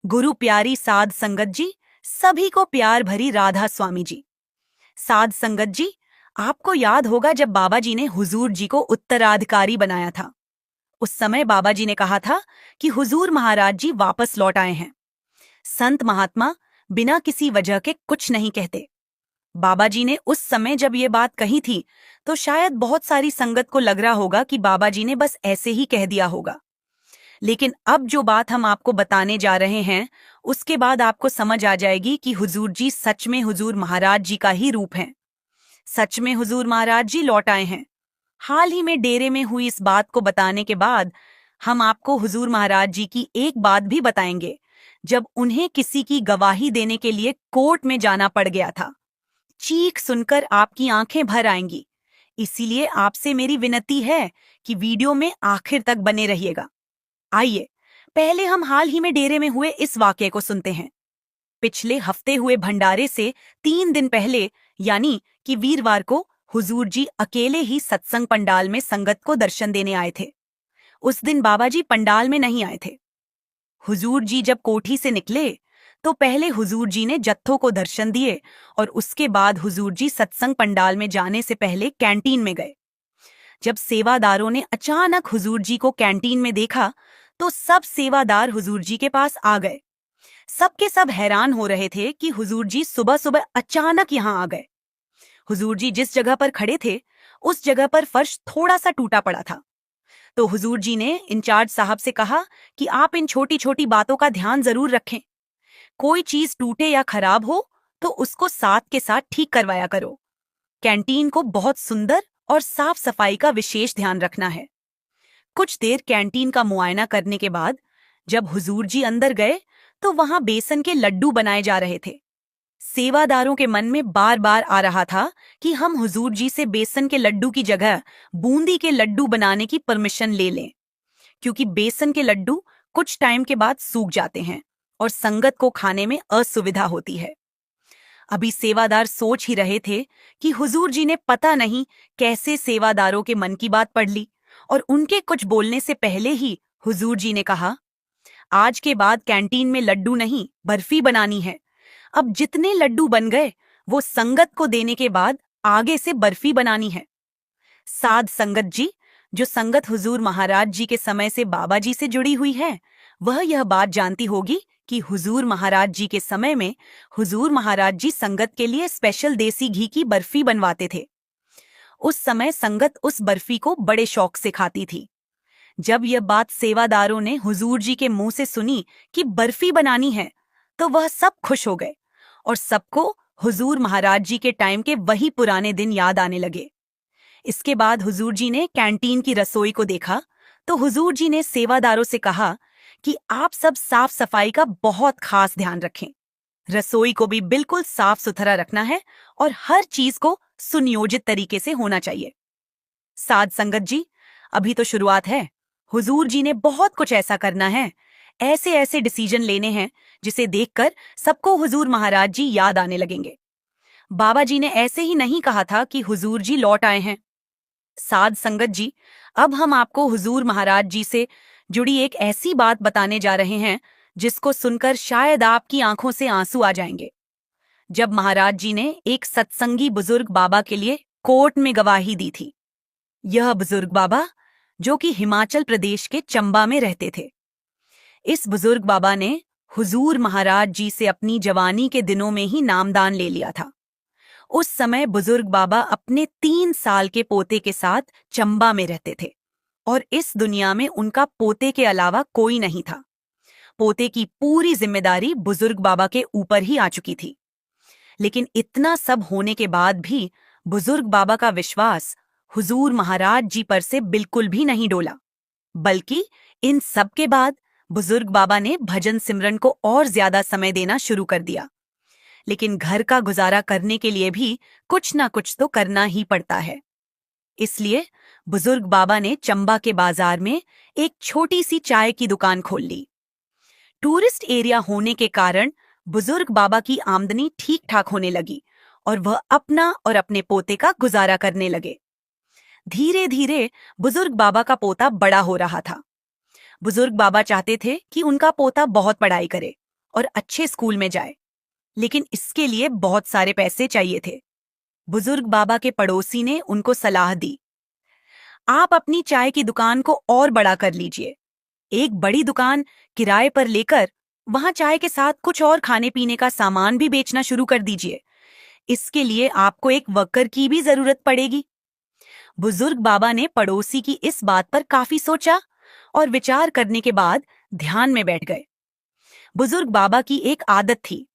गुरु प्यारी साध संगत जी, सभी को प्यार भरी राधा स्वामी जी। साध संगत जी, आपको याद होगा जब बाबा जी ने हुजूर जी को उत्तराधिकारी बनाया था। उस समय बाबा जी ने कहा था कि हुजूर महाराज जी वापस लौट आए हैं। संत महात्मा बिना किसी वजह के कुछ नहीं कहते। बाबा जी ने उस समय जब ये बात कही थी तो शायद बहुत सारी संगत को लग रहा होगा कि बाबा जी ने बस ऐसे ही कह दिया होगा। लेकिन अब जो बात हम आपको बताने जा रहे हैं, उसके बाद आपको समझ आ जाएगी कि हुजूर जी सच में हुजूर महाराज जी का ही रूप हैं। सच में हुजूर महाराज जी लौट आए हैं। हाल ही में डेरे में हुई इस बात को बताने के बाद हम आपको हुजूर महाराज जी की एक बात भी बताएंगे, जब उन्हें किसी की गवाही देने के लिए कोर्ट में जाना पड़ गया था। चीख सुनकर आपकी आंखें भर आएंगी। इसीलिए आपसे मेरी विनती है कि वीडियो में आखिर तक बने रहिएगा। आइए, पहले हम हाल ही में डेरे में हुए इस वाकये को सुनते हैं। पिछले हफ्ते हुए भंडारे से 3 दिन पहले, यानी कि वीरवार को, हुजूर जी अकेले ही सत्संग पंडाल में संगत को दर्शन देने आए थे। उस दिन बाबा जी पंडाल में नहीं आए थे। हुजूर जी जब कोठी से निकले तो पहले हुजूर जी ने जत्थों को दर्शन दिए और उसके बाद हुजूर जी सत्संग पंडाल में जाने से पहले कैंटीन में गए। जब सेवादारों ने अचानक हुजूर जी को कैंटीन में देखा तो सब सेवादार हुजूर जी के पास आ गए। सबके सब हैरान हो रहे थे कि हुजूर जी सुबह सुबह अचानक यहाँ आ गए। हुजूर जी जिस जगह पर खड़े थे उस जगह पर फर्श थोड़ा सा टूटा पड़ा था। तो हुजूर जी ने इंचार्ज साहब से कहा कि आप इन छोटी छोटी बातों का ध्यान जरूर रखें। कोई चीज टूटे या खराब हो तो उसको साथ के साथ ठीक करवाया करो। कैंटीन को बहुत सुंदर और साफ सफाई का विशेष ध्यान रखना है। कुछ देर कैंटीन का मुआयना करने के बाद जब हुजूर जी अंदर गए तो वहां बेसन के लड्डू बनाए जा रहे थे। सेवादारों के मन में बार बार आ रहा था कि हम हुजूर जी से बेसन के लड्डू की जगह बूंदी के लड्डू बनाने की परमिशन ले लें, क्योंकि बेसन के लड्डू कुछ टाइम के बाद सूख जाते हैं और संगत को खाने में असुविधा होती है। अभी सेवादार सोच ही रहे थे कि हुजूर जी ने पता नहीं कैसे सेवादारों के मन की बात पढ़ ली और उनके कुछ बोलने से पहले ही हुजूर जी ने कहा, आज के बाद कैंटीन में लड्डू नहीं बर्फी बनानी है। अब जितने लड्डू बन गए वो संगत को देने के बाद आगे से बर्फी बनानी है। साध संगत जी, जो संगत हुजूर महाराज जी के समय से बाबा जी से जुड़ी हुई है, वह यह बात जानती होगी कि हुजूर महाराज जी के समय में हुजूर महाराज जी संगत के लिए स्पेशल देसी घी की बर्फी बनवाते थे। उस समय संगत उस बर्फी को बड़े शौक से खाती थी। जब यह बात सेवादारों ने हुजूर जी के मुंह से सुनी कि बर्फी बनानी है तो वह सब खुश हो गए और सबको हुजूर महाराज जी के टाइम के वही पुराने दिन याद आने लगे। इसके बाद हुजूर जी ने कैंटीन की रसोई को देखा तो हुजूर जी ने सेवादारों से कहा कि आप सब साफ सफाई का बहुत खास ध्यान रखें। रसोई को भी बिल्कुल साफ सुथरा रखना है और हर चीज को सुनियोजित तरीके से होना चाहिए। साध संगत जी, अभी तो शुरुआत है। हुजूर जी ने बहुत कुछ ऐसा करना है, ऐसे ऐसे डिसीजन लेने हैं जिसे देखकर सबको हुजूर महाराज जी याद आने लगेंगे। बाबा जी ने ऐसे ही नहीं कहा था कि हुजूर जी लौट आए हैं। साध संगत जी, अब हम आपको हुजूर महाराज जी से जुड़ी एक ऐसी बात बताने जा रहे हैं जिसको सुनकर शायद आपकी आंखों से आंसू आ जाएंगे। जब महाराज जी ने एक सत्संगी बुजुर्ग बाबा के लिए कोर्ट में गवाही दी थी। यह बुजुर्ग बाबा जो कि हिमाचल प्रदेश के चंबा में रहते थे। इस बुजुर्ग बाबा ने हुजूर महाराज जी से अपनी जवानी के दिनों में ही नामदान ले लिया था। उस समय बुजुर्ग बाबा अपने 3 साल के पोते के साथ चंबा में रहते थे और इस दुनिया में उनका पोते के अलावा कोई नहीं था। पोते की पूरी जिम्मेदारी बुजुर्ग बाबा के ऊपर ही आ चुकी थी। लेकिन इतना सब होने के बाद भी बुजुर्ग बाबा का विश्वास हुजूर महाराज जी पर से बिल्कुल भी नहीं डोला, बल्कि इन सब के बाद बुजुर्ग बाबा ने भजन सिमरन को और ज्यादा समय देना शुरू कर दिया। लेकिन घर का गुजारा करने के लिए भी कुछ ना कुछ तो करना ही पड़ता है। इसलिए बुजुर्ग बाबा ने चंबा के बाजार में एक छोटी सी चाय की दुकान खोल ली। टूरिस्ट एरिया होने के कारण बुजुर्ग बाबा की आमदनी ठीक ठाक होने लगी और वह अपना और अपने पोते का गुजारा करने लगे। धीरे धीरे बुजुर्ग बाबा का पोता बड़ा हो रहा था। बुजुर्ग बाबा चाहते थे कि उनका पोता बहुत पढ़ाई करे और अच्छे स्कूल में जाए, लेकिन इसके लिए बहुत सारे पैसे चाहिए थे। बुजुर्ग बाबा के पड़ोसी ने उनको सलाह दी, आप अपनी चाय की दुकान को और बड़ा कर लीजिए। एक बड़ी दुकान किराए पर लेकर वहां चाय के साथ कुछ और खाने पीने का सामान भी बेचना शुरू कर दीजिए। इसके लिए आपको एक वर्कर की भी जरूरत पड़ेगी। बुजुर्ग बाबा ने पड़ोसी की इस बात पर काफी सोचा और विचार करने के बाद ध्यान में बैठ गए। बुजुर्ग बाबा की एक आदत थी।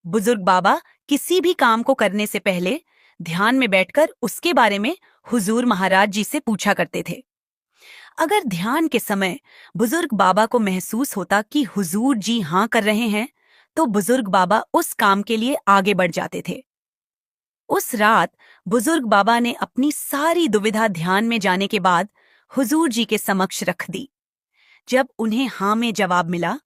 बुजुर्ग बाबा किसी भी काम को करने से पहले ध्यान में बैठकर उसके बारे में हुजूर महाराज जी से पूछा करते थे। अगर ध्यान के समय बुजुर्ग बाबा को महसूस होता कि हुजूर जी हाँ कर रहे हैं, तो बुजुर्ग बाबा उस काम के लिए आगे बढ़ जाते थे। उस रात बुजुर्ग बाबा ने अपनी सारी दुविधा ध्यान में जाने के बाद हुजूर जी के समक्ष रख दी। जब उन्हें हाँ में जवाब मिला,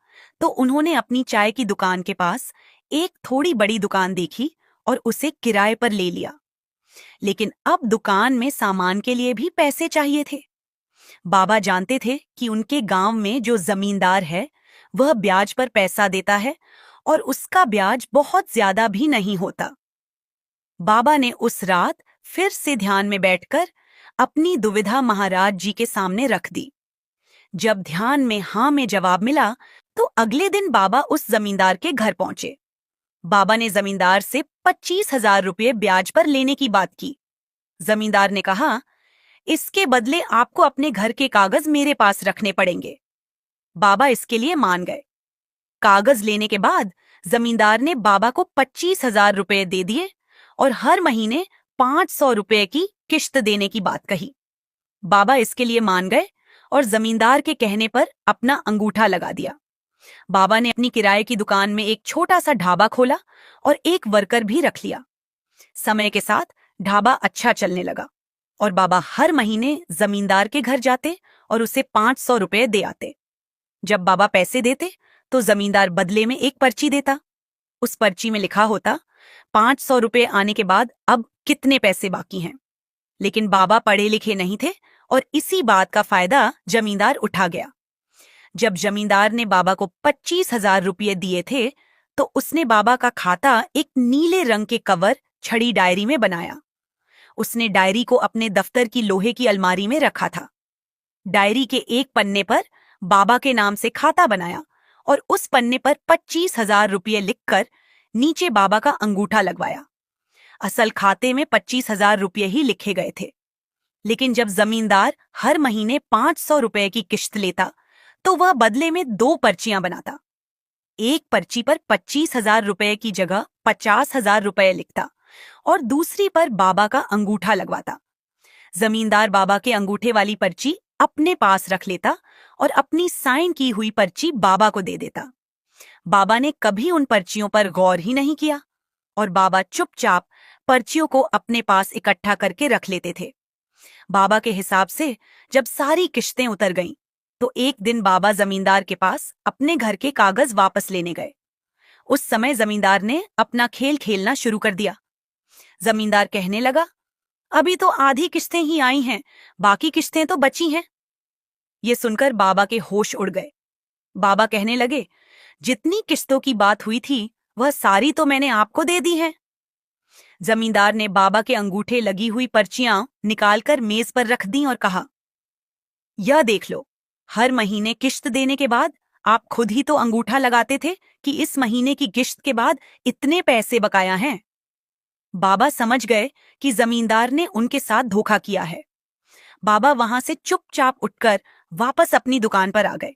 तो उन्होंने अपनी चाय की दुकान के पास एक थोड़ी बड़ी दुकान देखी और उसे किराए पर ले लिया। लेकिन अब दुकान में सामान के लिए भी पैसे चाहिए थे। बाबा जानते थे कि उनके गांव में जो जमींदार है वह ब्याज पर पैसा देता है और उसका ब्याज बहुत ज्यादा भी नहीं होता। बाबा ने उस रात फिर से ध्यान में बैठकर अपनी दुविधा महाराज जी के सामने रख दी। जब ध्यान में हाँ में जवाब मिला, तो अगले दिन बाबा उस जमींदार के घर पहुंचे। बाबा ने जमींदार से 25,000 रुपये ब्याज पर लेने की बात की। जमींदार ने कहा, इसके बदले आपको अपने घर के कागज मेरे पास रखने पड़ेंगे। बाबा इसके लिए मान गए। कागज लेने के बाद जमींदार ने बाबा को 25,000 रुपये दे दिए और हर महीने 500 रुपये की किश्त देने की बात कही। बाबा इसके लिए मान गए और जमींदार के कहने पर अपना अंगूठा लगा दिया। बाबा ने अपनी किराए की दुकान में एक छोटा सा ढाबा खोला और एक वर्कर भी रख लिया। समय के साथ ढाबा अच्छा चलने लगा और बाबा हर महीने जमींदार के घर जाते और उसे 500 रुपये दे आते। जब बाबा पैसे देते तो जमींदार बदले में एक पर्ची देता। उस पर्ची में लिखा होता 500 रुपये आने के बाद अब कितने पैसे बाकी हैं। लेकिन बाबा पढ़े लिखे नहीं थे और इसी बात का फायदा जमींदार उठा गया। जब जमींदार ने बाबा को 25,000 रुपये दिए थे, तो उसने बाबा का खाता एक नीले रंग के कवर छड़ी डायरी में बनाया। उसने डायरी को अपने दफ्तर की लोहे की अलमारी में रखा था। डायरी के एक पन्ने पर बाबा के नाम से खाता बनाया और उस पन्ने पर 25,000 रुपये लिखकर नीचे बाबा का अंगूठा लगवाया। असल खाते में 25,000 रुपये ही लिखे गए थे। लेकिन जब जमींदार हर महीने 500 रुपये की किश्त लेता, तो वह बदले में 2 पर्चियां बनाता। एक पर्ची पर 25,000 रुपये की जगह 50,000 रुपये लिखता और दूसरी पर बाबा का अंगूठा लगवाता। जमींदार बाबा के अंगूठे वाली पर्ची अपने पास रख लेता और अपनी साइन की हुई पर्ची बाबा को दे देता। बाबा ने कभी उन पर्चियों पर गौर ही नहीं किया और बाबा चुपचाप पर्चियों को अपने पास इकट्ठा करके रख लेते थे। बाबा के हिसाब से जब सारी किश्तें उतर गईं, तो एक दिन बाबा जमींदार के पास अपने घर के कागज वापस लेने गए। उस समय जमींदार ने अपना खेल खेलना शुरू कर दिया। जमींदार कहने लगा, अभी तो आधी किश्तें ही आई हैं, बाकी किश्तें तो बची हैं। ये सुनकर बाबा के होश उड़ गए। बाबा कहने लगे, जितनी किश्तों की बात हुई थी वह सारी तो मैंने आपको दे दी है। जमींदार ने बाबा के अंगूठे लगी हुई पर्चियां निकालकर मेज पर रख दी और कहा, यह देख लो, हर महीने किश्त देने के बाद आप खुद ही तो अंगूठा लगाते थे कि इस महीने की किश्त के बाद इतने पैसे बकाया हैं। बाबा समझ गए कि जमींदार ने उनके साथ धोखा किया है। बाबा वहां से चुपचाप उठकर वापस अपनी दुकान पर आ गए।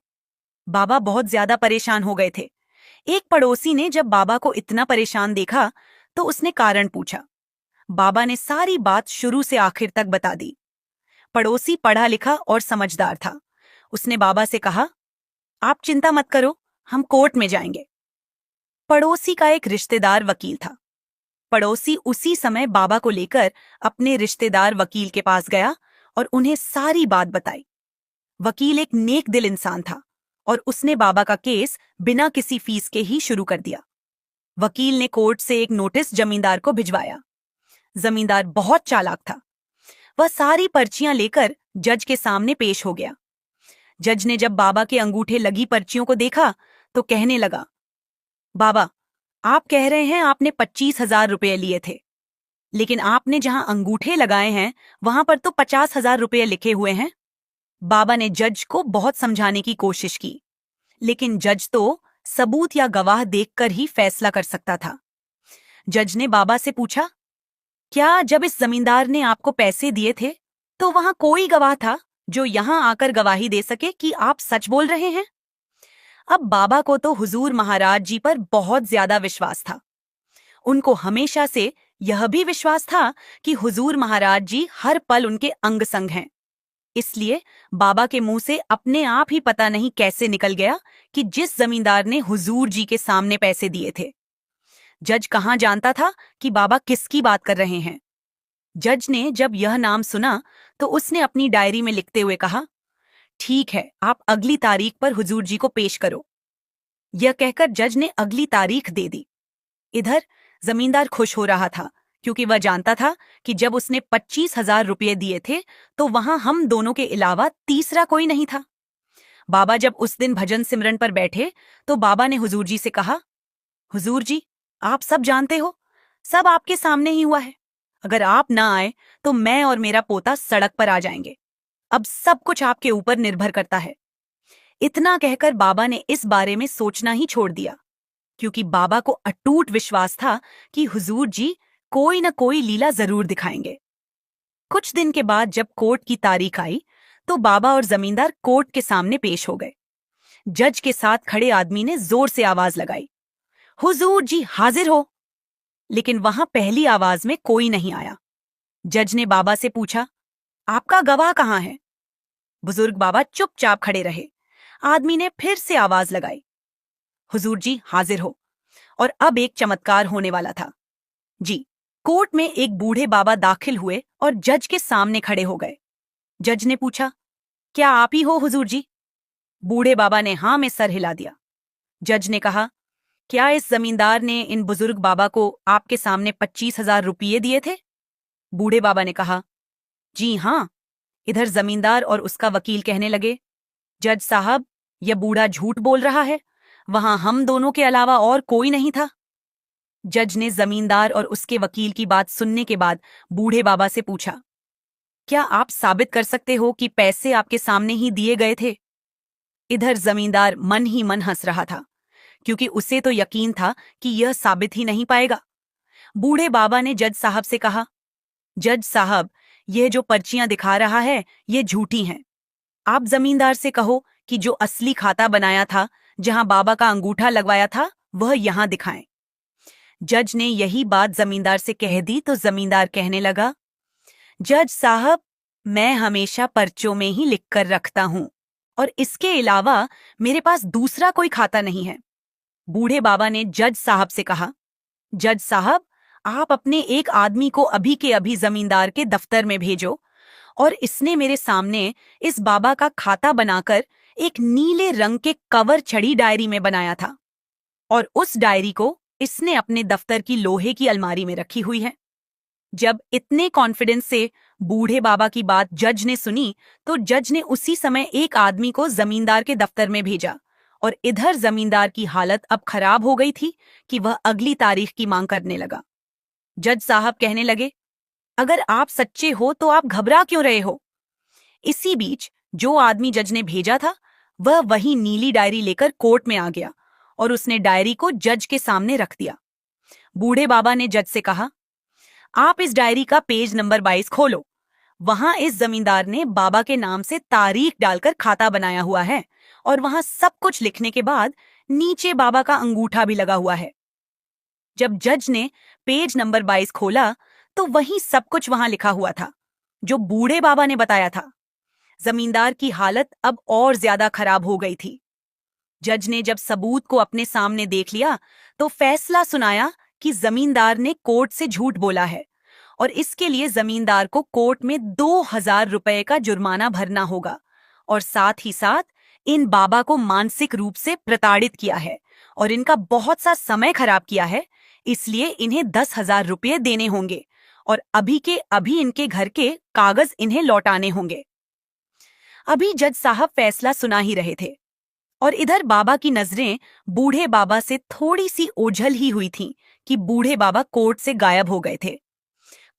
बाबा बहुत ज्यादा परेशान हो गए थे। एक पड़ोसी ने जब बाबा को इतना परेशान देखा, तो उसने कारण पूछा। बाबा ने सारी बात शुरू से आखिर तक बता दी। पड़ोसी पढ़ा लिखा और समझदार था। उसने बाबा से कहा, आप चिंता मत करो, हम कोर्ट में जाएंगे। पड़ोसी का एक रिश्तेदार वकील था। पड़ोसी उसी समय बाबा को लेकर अपने रिश्तेदार वकील के पास गया और उन्हें सारी बात बताई। वकील एक नेक दिल इंसान था और उसने बाबा का केस बिना किसी फीस के ही शुरू कर दिया। वकील ने कोर्ट से एक नोटिस जमींदार को भिजवाया। जमींदार बहुत चालाक था। वह सारी पर्चियां लेकर जज के सामने पेश हो गया। जज ने जब बाबा के अंगूठे लगी पर्चियों को देखा, तो कहने लगा, बाबा, आप कह रहे हैं आपने 25,000 रुपये लिए थे, लेकिन आपने जहां अंगूठे लगाए हैं वहां पर तो 50,000 रुपये लिखे हुए हैं। बाबा ने जज को बहुत समझाने की कोशिश की, लेकिन जज तो सबूत या गवाह देखकर ही फैसला कर सकता था। जज ने बाबा से पूछा, क्या जब इस जमींदार ने आपको पैसे दिए थे तो वहां कोई गवाह था जो यहां आकर गवाही दे सके कि आप सच बोल रहे हैं? अब बाबा को तो हुजूर महाराज जी पर बहुत ज्यादा विश्वास था। उनको हमेशा से यह भी विश्वास था कि हुजूर महाराज जी हर पल उनके अंग संग हैं। इसलिए बाबा के मुंह से अपने आप ही पता नहीं कैसे निकल गया कि जिस जमींदार ने हुजूर जी के सामने पैसे दिए थे। जज कहाँ जानता था कि बाबा किसकी बात कर रहे हैं। जज ने जब यह नाम सुना तो उसने अपनी डायरी में लिखते हुए कहा, ठीक है, आप अगली तारीख पर हुजूर जी को पेश करो। यह कहकर जज ने अगली तारीख दे दी। इधर जमींदार खुश हो रहा था, क्योंकि वह जानता था कि जब उसने 25,000 रुपये दिए थे तो वहां हम दोनों के अलावा तीसरा कोई नहीं था। बाबा जब उस दिन भजन सिमरन पर बैठे तो बाबा ने हुजूर जी से कहा, हुजूर जी, आप सब जानते हो, सब आपके सामने ही हुआ है। अगर आप ना आए तो मैं और मेरा पोता सड़क पर आ जाएंगे। अब सब कुछ आपके ऊपर निर्भर करता है। इतना कहकर बाबा ने इस बारे में सोचना ही छोड़ दिया, क्योंकि बाबा को अटूट विश्वास था कि हुजूर जी कोई न कोई लीला जरूर दिखाएंगे। कुछ दिन के बाद जब कोर्ट की तारीख आई तो बाबा और जमींदार कोर्ट के सामने पेश हो गए। जज के साथ खड़े आदमी ने जोर से आवाज लगाई, हुजूर जी हाजिर हो। लेकिन वहां पहली आवाज में कोई नहीं आया। जज ने बाबा से पूछा, आपका गवाह कहाँ है? बुजुर्ग बाबा चुपचाप खड़े रहे। आदमी ने फिर से आवाज लगाई, हुजूर जी हाजिर हो। और अब एक चमत्कार होने वाला था। जी, कोर्ट में एक बूढ़े बाबा दाखिल हुए और जज के सामने खड़े हो गए। जज ने पूछा, क्या आप ही हो हुजूर जी? बूढ़े बाबा ने हां में सर हिला दिया। जज ने कहा, क्या इस जमींदार ने इन बुजुर्ग बाबा को आपके सामने 25,000 रुपये दिए थे? बूढ़े बाबा ने कहा, जी हां। इधर जमींदार और उसका वकील कहने लगे, जज साहब, यह बूढ़ा झूठ बोल रहा है, वहां हम दोनों के अलावा और कोई नहीं था। जज ने जमींदार और उसके वकील की बात सुनने के बाद बूढ़े बाबा से पूछा, क्या आप साबित कर सकते हो कि पैसे आपके सामने ही दिए गए थे? इधर जमींदार मन ही मन हंस रहा था, क्योंकि उसे तो यकीन था कि यह साबित ही नहीं पाएगा। बूढ़े बाबा ने जज साहब से कहा, जज साहब, यह जो पर्चियां दिखा रहा है ये झूठी हैं। आप जमींदार से कहो कि जो असली खाता बनाया था, जहां बाबा का अंगूठा लगवाया था, वह यहां दिखाएं। जज ने यही बात जमींदार से कह दी तो जमींदार कहने लगा, जज साहब, मैं हमेशा पर्चों में ही लिखकर रखता हूं और इसके अलावा मेरे पास दूसरा कोई खाता नहीं है। बूढ़े बाबा ने जज साहब से कहा, जज साहब, आप अपने एक आदमी को अभी के अभी जमींदार के दफ्तर में भेजो और इसने मेरे सामने इस बाबा का खाता बनाकर एक नीले रंग के कवर छड़ी डायरी में बनाया था और उस डायरी को इसने अपने दफ्तर की लोहे की अलमारी में रखी हुई है। जब इतने कॉन्फिडेंस से बूढ़े बाबा की बात जज ने सुनी तो जज ने उसी समय एक आदमी को जमींदार के दफ्तर में भेजा और इधर जमींदार की हालत अब खराब हो गई थी कि वह अगली तारीख की मांग करने लगा। जज साहब कहने लगे, अगर आप सच्चे हो तो आप घबरा क्यों रहे हो? इसी बीच जो आदमी जज ने भेजा था वह वही नीली डायरी लेकर कोर्ट में आ गया और उसने डायरी को जज के सामने रख दिया। बूढ़े बाबा ने जज से कहा, आप इस डायरी का पेज नंबर 22 खोलो। वहां इस जमींदार ने बाबा के नाम से तारीख डालकर खाता बनाया हुआ है और वहां सब कुछ लिखने के बाद नीचे बाबा का अंगूठा भी लगा हुआ है। जब जज ने पेज नंबर 22 खोला तो वही सब कुछ वहां लिखा हुआ था जो बूढ़े बाबा ने बताया था। जमींदार की हालत अब और ज्यादा खराब हो गई थी। जज ने जब सबूत को अपने सामने देख लिया तो फैसला सुनाया कि जमींदार ने कोर्ट से झूठ बोला है और इसके लिए जमींदार को कोर्ट में 2,000 रुपए का जुर्माना भरना होगा और साथ ही साथ इन बाबा को मानसिक रूप से प्रताड़ित किया है और इनका बहुत सा समय खराब किया है, इसलिए इन्हें 10,000 रुपये देने होंगे और अभी के अभी इनके घर के कागज इन्हें लौटाने होंगे। अभी जज साहब फैसला सुना ही रहे थे। और इधर बाबा की नजरें बूढ़े बाबा से थोड़ी सी ओझल ही हुई थीं कि बूढ़े बाबा कोर्ट से गायब हो गए थे।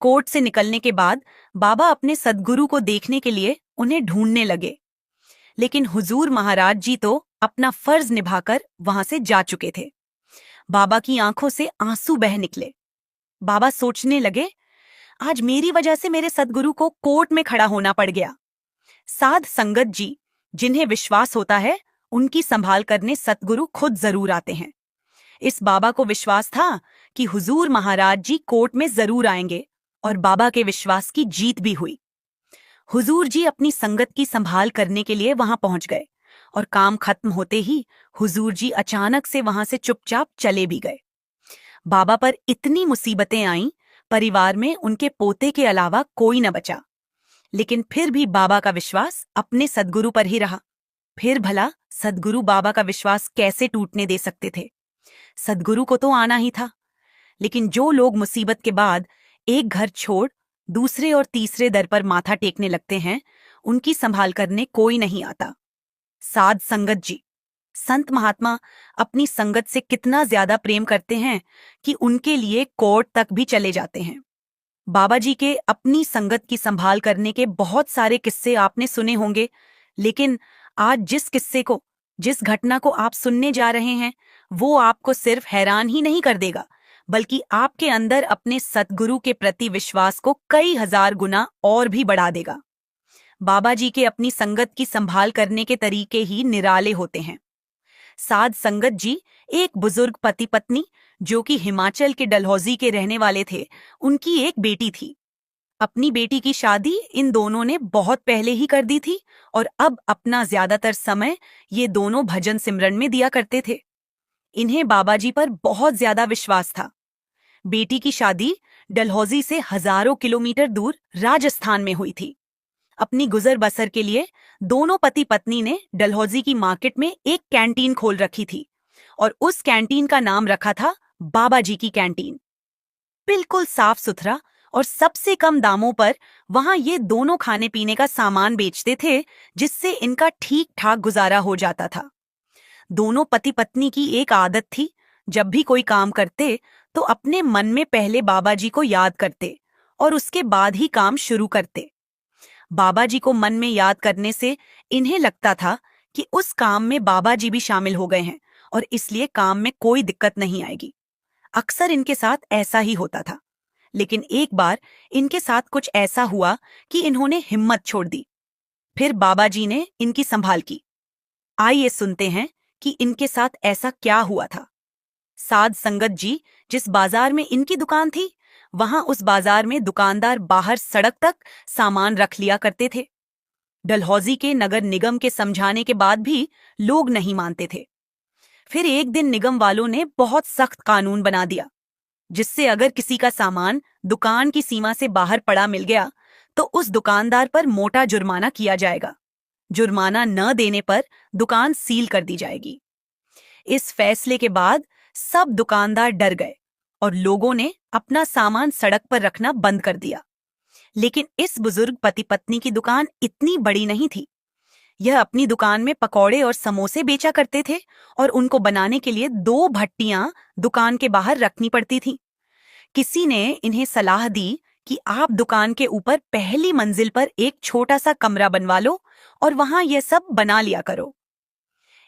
कोर्ट से निकलने के बाद बाबा अपने सद्गुरु को देखने के लिए उन्हें ढूंढने लगे, लेकिन हुजूर महाराज जी तो अपना फर्ज निभाकर वहां से जा चुके थे। बाबा की आंखों से आंसू बह निकले। बाबा सोचने लगे, आज मेरी वजह से मेरे सद्गुरु को कोर्ट में खड़ा होना पड़ गया। साध संगत जी, जिन्हें विश्वास होता है उनकी संभाल करने सतगुरु खुद जरूर आते हैं। इस बाबा को विश्वास था कि हुजूर महाराज जी कोर्ट में जरूर आएंगे, और बाबा के विश्वास की जीत भी हुई। हुजूर जी अपनी संगत की संभाल करने के लिए वहां पहुंच गए, और काम खत्म होते ही हुजूर जी अचानक से वहां से चुपचाप चले भी गए। बाबा पर इतनी मुसीबतें आईं, परिवार में उनके पोते के अलावा कोई न बचा। लेकिन फिर भी बाबा का विश्वास अपने सद्गुरु पर ही रहा। फिर भला सद्गुरु बाबा का विश्वास कैसे टूटने दे सकते थे? सद्गुरु को तो आना ही था। लेकिन जो लोग मुसीबत के बाद एक घर छोड़ दूसरे और तीसरे दर पर माथा टेकने लगते हैं, उनकी संभाल करने कोई नहीं आता। साध संगत जी, संत महात्मा अपनी संगत से कितना ज्यादा प्रेम करते हैं कि उनके लिए कोर्ट तक भी चले जाते हैं। बाबा जी के अपनी संगत की संभाल करने के बहुत सारे किस्से आपने सुने होंगे, लेकिन आज जिस घटना को आप सुनने जा रहे हैं, वो आपको सिर्फ हैरान ही नहीं कर देगा, बल्कि आपके अंदर अपने सतगुरु के प्रति विश्वास को कई हजार गुना और भी बढ़ा देगा। बाबा जी के अपनी संगत की संभाल करने के तरीके ही निराले होते हैं। साध संगत जी एक बुजुर्ग पति पत्नी, जो कि हिमाचल के डलहौजी के रहने वाले थे, उनकी एक बेटी थी। अपनी बेटी की शादी इन दोनों ने बहुत पहले ही कर दी थी, और अब अपना ज्यादातर समय ये दोनों भजन सिमरन में दिया करते थे। इन्हें बाबा जी पर बहुत ज्यादा विश्वास था। बेटी की शादी डलहौजी से हजारों किलोमीटर दूर राजस्थान में हुई थी। अपनी गुजर बसर के लिए दोनों पति पत्नी ने डलहौजी की मार्केट में एक कैंटीन खोल रखी थी, और उस कैंटीन का नाम रखा था बाबा जी की कैंटीन। बिल्कुल साफ सुथरा और सबसे कम दामों पर वहां ये दोनों खाने पीने का सामान बेचते थे, जिससे इनका ठीक ठाक गुजारा हो जाता था। दोनों पति पत्नी की एक आदत थी, जब भी कोई काम करते तो अपने मन में पहले बाबा जी को याद करते और उसके बाद ही काम शुरू करते। बाबा जी को मन में याद करने से इन्हें लगता था कि उस काम में बाबा जी भी शामिल हो गए हैं, और इसलिए काम में कोई दिक्कत नहीं आएगी। अक्सर इनके साथ ऐसा ही होता था। लेकिन एक बार इनके साथ कुछ ऐसा हुआ कि इन्होंने हिम्मत छोड़ दी। फिर बाबा जी ने इनकी संभाल की। आइए सुनते हैं कि इनके साथ ऐसा क्या हुआ था। साध संगत जी जिस बाजार में इनकी दुकान थी, वहां उस बाजार में दुकानदार बाहर सड़क तक सामान रख लिया करते थे। डलहौजी के नगर निगम के समझाने के बाद भी लोग नहीं मानते थे। फिर एक दिन निगम वालों ने बहुत सख्त कानून बना दिया, जिससे अगर किसी का सामान दुकान की सीमा से बाहर पड़ा मिल गया तो उस दुकानदार पर मोटा जुर्माना किया जाएगा। जुर्माना न देने पर दुकान सील कर दी जाएगी। इस फैसले के बाद सब दुकानदार डर गए और लोगों ने अपना सामान सड़क पर रखना बंद कर दिया। लेकिन इस बुजुर्ग पति पत्नी की दुकान इतनी बड़ी नहीं थी। यह अपनी दुकान में पकौड़े और समोसे बेचा करते थे, और उनको बनाने के लिए 2 भट्टियां दुकान के बाहर रखनी पड़ती थीं। किसी ने इन्हें सलाह दी कि आप दुकान के ऊपर पहली मंजिल पर एक छोटा सा कमरा बनवा लो और वहां यह सब बना लिया करो।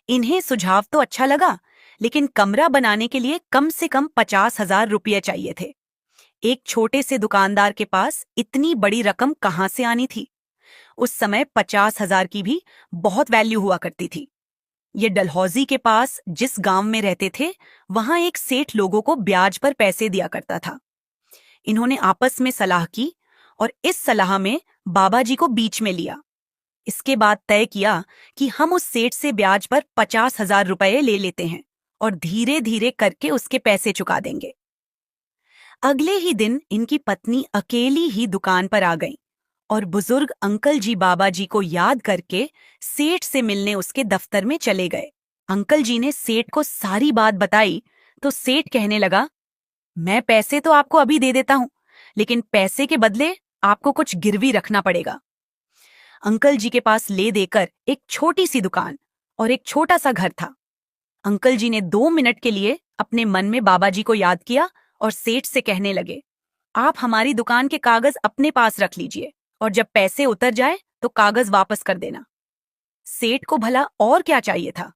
इन्हें सुझाव तो अच्छा लगा, लेकिन कमरा बनाने के लिए कम से कम 50,000 रुपये चाहिए थे। एक छोटे से दुकानदार के पास इतनी बड़ी रकम कहां से आनी थी? उस समय 50,000 की भी बहुत वैल्यू हुआ करती थी। ये डलहौजी के पास जिस गांव में रहते थे, वहां एक सेठ लोगों को ब्याज पर पैसे दिया करता था। इन्होंने आपस में सलाह की और इस सलाह में बाबा जी को बीच में लिया। इसके बाद तय किया कि हम उस सेठ से ब्याज पर 50,000 रुपये ले लेते हैं और धीरे धीरे करके उसके पैसे चुका देंगे। अगले ही दिन इनकी पत्नी अकेली ही दुकान पर आ गई और बुजुर्ग अंकल जी बाबा जी को याद करके सेठ से मिलने उसके दफ्तर में चले गए। अंकल जी ने सेठ को सारी बात बताई तो सेठ कहने लगा, मैं पैसे तो आपको अभी दे देता हूं, लेकिन पैसे के बदले आपको कुछ गिरवी रखना पड़ेगा। अंकल जी के पास ले देकर एक छोटी सी दुकान और एक छोटा सा घर था। अंकल जी ने 2 मिनट के लिए अपने मन में बाबा जी को याद किया और सेठ से कहने लगे, आप हमारी दुकान के कागज अपने पास रख लीजिए और जब पैसे उतर जाए तो कागज वापस कर देना। सेठ को भला और क्या चाहिए था।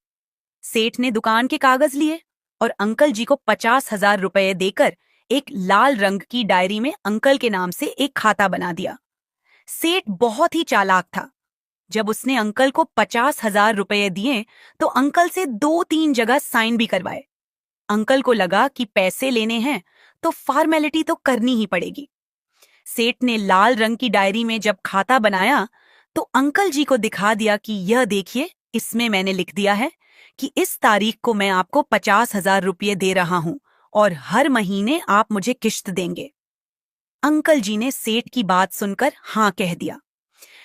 सेठ ने दुकान के कागज लिए और अंकल जी को 50,000 रुपए देकर एक लाल रंग की डायरी में अंकल के नाम से एक खाता बना दिया। सेठ बहुत ही चालाक था। जब उसने अंकल को 50,000 रुपए दिए तो अंकल से 2-3 जगह साइन भी करवाए। अंकल को लगा कि पैसे लेने हैं तो फॉर्मेलिटी तो करनी ही पड़ेगी। सेठ ने लाल रंग की डायरी में जब खाता बनाया तो अंकल जी को दिखा दिया कि यह देखिए, इसमें मैंने लिख दिया है कि इस तारीख को मैं आपको 50,000 रुपये दे रहा हूं और हर महीने आप मुझे किश्त देंगे। अंकल जी ने सेठ की बात सुनकर हां कह दिया,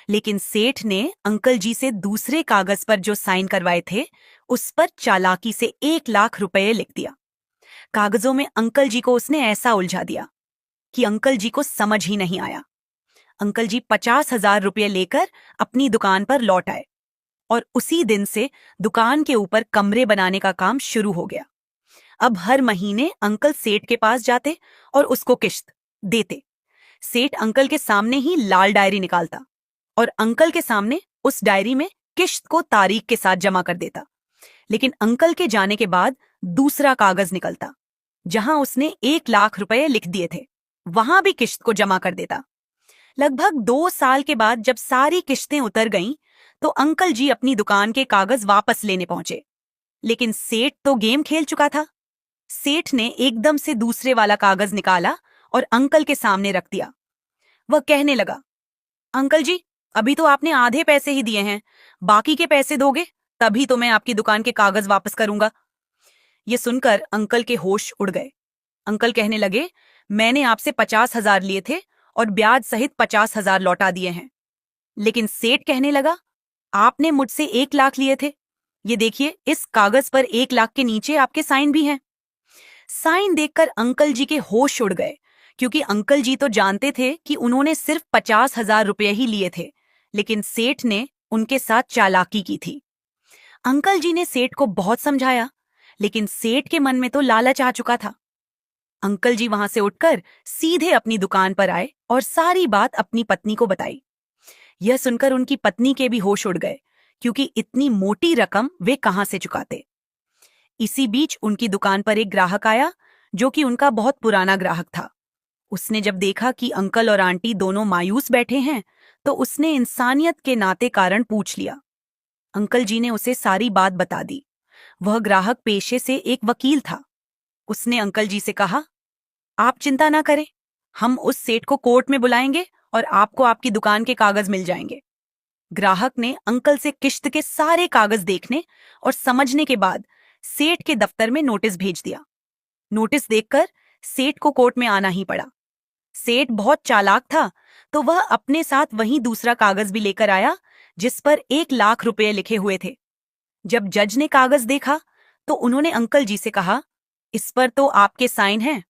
लेकिन सेठ ने अंकल जी से दूसरे कागज पर जो साइन करवाए थे उस पर चालाकी से 1 लाख रुपए लिख दिया। कागजों में अंकल जी को उसने ऐसा उलझा दिया कि अंकल जी को समझ ही नहीं आया। अंकल जी 50,000 रुपये लेकर अपनी दुकान पर लौट आए और उसी दिन से दुकान के ऊपर कमरे बनाने का काम शुरू हो गया। अब हर महीने अंकल सेठ के पास जाते और उसको किश्त देते। सेठ अंकल के सामने ही लाल डायरी निकालता और अंकल के सामने उस डायरी में किश्त को तारीख के साथ जमा कर देता। लेकिन अंकल के जाने के बाद दूसरा कागज निकलता जहां उसने 1 लाख रुपए लिख दिए थे, वहां भी किश्त को जमा कर देता। लगभग 2 साल के बाद जब सारी किश्तें उतर गईं तो अंकल जी अपनी दुकान के कागज वापस लेने पहुंचे, लेकिन सेठ तो गेम खेल चुका था। सेठ ने एकदम से दूसरे वाला कागज निकाला और अंकल के सामने रख दिया। वह कहने लगा, अंकल जी, अभी तो आपने आधे पैसे ही दिए हैं, बाकी के पैसे दोगे तभी तो मैं आपकी दुकान के कागज वापस करूंगा। ये सुनकर अंकल के होश उड़ गए। अंकल कहने लगे, मैंने आपसे 50,000 लिए थे और ब्याज सहित 50,000 लौटा दिए हैं। लेकिन सेठ कहने लगा, आपने मुझसे 1 लाख लिए थे, ये देखिए इस कागज पर 1 लाख के नीचे आपके साइन भी हैं। साइन देखकर अंकल जी के होश उड़ गए, क्योंकि अंकल जी तो जानते थे कि उन्होंने सिर्फ 50,000 रुपये ही लिए थे, लेकिन सेठ ने उनके साथ चालाकी की थी। अंकल जी ने सेठ को बहुत समझाया, लेकिन सेठ के मन में तो लालच आ चुका था। अंकल जी वहां से उठकर सीधे अपनी दुकान पर आए और सारी बात अपनी पत्नी को बताई। यह सुनकर उनकी पत्नी के भी होश उड़ गए, क्योंकि इतनी मोटी रकम वे कहां से चुकाते। इसी बीच उनकी दुकान पर एक ग्राहक आया, जो कि उनका बहुत पुराना ग्राहक था। उसने जब देखा कि अंकल और आंटी दोनों मायूस बैठे हैं तो उसने इंसानियत के नाते कारण पूछ लिया। अंकल जी ने उसे सारी बात बता दी। वह ग्राहक पेशे से एक वकील था। उसने अंकल जी से कहा, आप चिंता ना करें, हम उस सेठ को कोर्ट में बुलाएंगे और आपको आपकी दुकान के कागज मिल जाएंगे। ग्राहक ने अंकल से किश्त के सारे कागज देखने और समझने के बाद सेठ के दफ्तर में नोटिस भेज दिया। नोटिस देखकर सेठ को कोर्ट में आना ही पड़ा। सेठ बहुत चालाक था, तो वह अपने साथ वहीं दूसरा कागज भी लेकर आया जिस पर 1 लाख रुपए लिखे हुए थे। जब जज ने कागज देखा तो उन्होंने अंकल जी से कहा, इस पर तो आपके साइन हैं।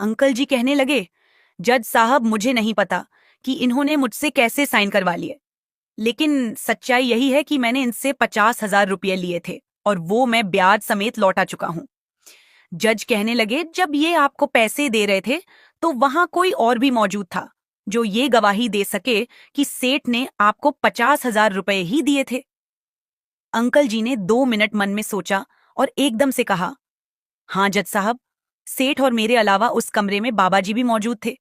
अंकल जी कहने लगे, जज साहब, मुझे नहीं पता कि इन्होंने मुझसे कैसे साइन करवा लिए, लेकिन सच्चाई यही है कि मैंने इनसे 50,000 रुपये लिए थे और वो मैं ब्याज समेत लौटा चुका हूं। जज कहने लगे, जब ये आपको पैसे दे रहे थे तो वहां कोई और भी मौजूद था जो ये गवाही दे सके कि सेठ ने आपको 50,000 रुपये ही दिए थे। अंकल जी ने 2 मिनट मन में सोचा और एकदम से कहा, हाँ जज साहब, सेठ और मेरे अलावा उस कमरे में बाबा जी भी मौजूद थे।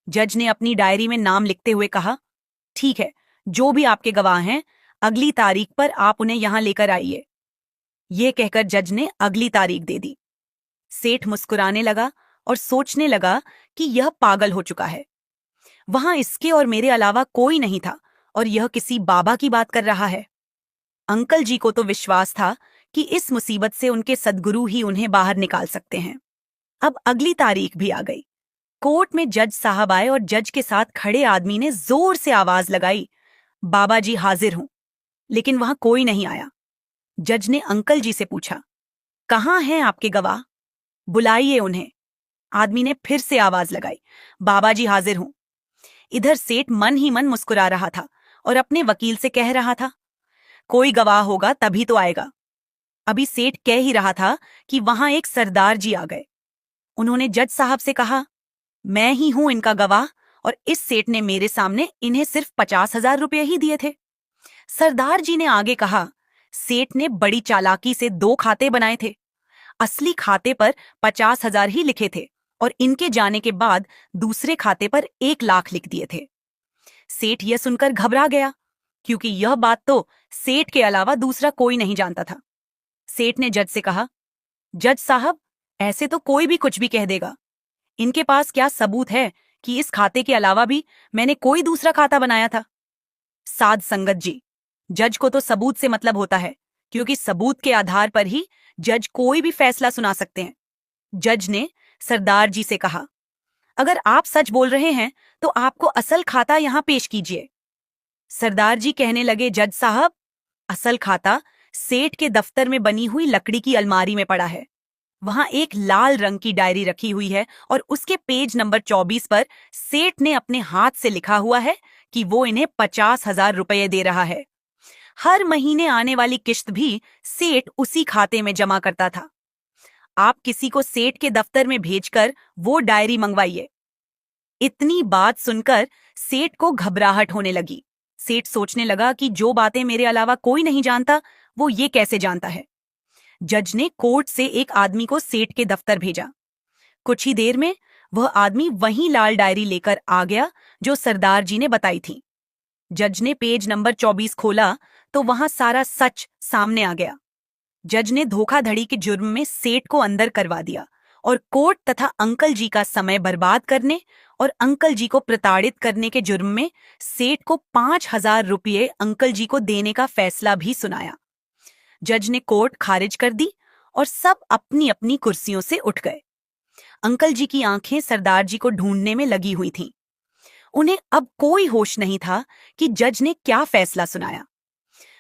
जज ने अपनी डायरी में नाम लिखते हुए कहा, ठीक है, जो भी आपके गवाह हैं, अगली तारीख पर आप उन्हें यहां लेकर आइए। ये कहकर जज ने अगली तारीख दे दी। सेठ मुस्कुराने लगा और सोचने लगा कि यह पागल हो चुका है। वहां इसके और मेरे अलावा कोई नहीं था और यह किसी बाबा की बात कर रहा है। अंकल जी को तो विश्वास था कि इस मुसीबत से उनके सद्गुरु ही उन्हें बाहर निकाल सकते हैं। अब अगली तारीख भी आ गई। कोर्ट में जज साहब आए और जज के साथ खड़े आदमी ने जोर से आवाज लगाई, बाबा जी हाजिर हूं। लेकिन वहां कोई नहीं आया। जज ने अंकल जी से पूछा, कहाँ हैं आपके गवाह? बुलाइए उन्हें। आदमी ने फिर से आवाज लगाई, बाबा जी हाजिर हूं। इधर सेठ मन ही मन मुस्कुरा रहा था और अपने वकील से कह रहा था, कोई गवाह होगा तभी तो आएगा। अभी सेठ कह ही रहा था कि वहां एक सरदार जी आ गए। उन्होंने जज साहब से कहा, मैं ही हूं इनका गवाह, और इस सेठ ने मेरे सामने इन्हें सिर्फ 50,000 रुपये ही दिए थे। सरदार जी ने आगे कहा, सेठ ने बड़ी चालाकी से 2 खाते बनाए थे। असली खाते पर 50,000 ही लिखे थे और इनके जाने के बाद दूसरे खाते पर 1 लाख लिख दिए थे। सेठ यह सुनकर घबरा गया, क्योंकि यह बात तो सेठ के अलावा दूसरा कोई नहीं जानता था। सेठ ने जज से कहा, जज साहब, ऐसे तो कोई भी कुछ भी कह देगा। इनके पास क्या सबूत है कि इस खाते के अलावा भी मैंने कोई दूसरा खाता बनाया था? साध संगत जी, जज को तो सबूत से मतलब होता है, क्योंकि सबूत के आधार पर ही जज कोई भी फैसला सुना सकते हैं। जज ने सरदार जी से कहा, अगर आप सच बोल रहे हैं तो आपको असल खाता यहां पेश कीजिए। सरदार जी कहने लगे, जज साहब, असल खाता सेठ के दफ्तर में बनी हुई लकड़ी की अलमारी में पड़ा है। वहां एक लाल रंग की डायरी रखी हुई है और उसके पेज नंबर 24 पर सेठ ने अपने हाथ से लिखा हुआ है कि वो इन्हें 50,000 रुपये दे रहा है। हर महीने आने वाली किश्त भी सेठ उसी खाते में जमा करता था। आप किसी को सेठ के दफ्तर में भेजकर वो डायरी मंगवाइए। इतनी बात सुनकर सेठ को घबराहट होने लगी। सेठ सोचने लगा कि जो बातें मेरे अलावा कोई नहीं जानता, वो ये कैसे जानता है। जज ने कोर्ट से एक आदमी को सेठ के दफ्तर भेजा। कुछ ही देर में वह आदमी वही लाल डायरी लेकर आ गया जो सरदार जी ने बताई थी। जज ने पेज नंबर 24 खोला तो वहां सारा सच सामने आ गया। जज ने धोखाधड़ी के जुर्म में सेठ को अंदर करवा दिया और कोर्ट तथा अंकल जी का समय बर्बाद करने और अंकल जी को प्रताड़ित करने के जुर्म में सेठ को 5,000 रुपये अंकल जी को देने का फैसला भी सुनाया। जज ने कोर्ट खारिज कर दी और सब अपनी अपनी कुर्सियों से उठ गए। अंकल जी की आंखें सरदार जी को ढूंढने में लगी हुई थीं। उन्हें अब कोई होश नहीं था कि जज ने क्या फैसला सुनाया।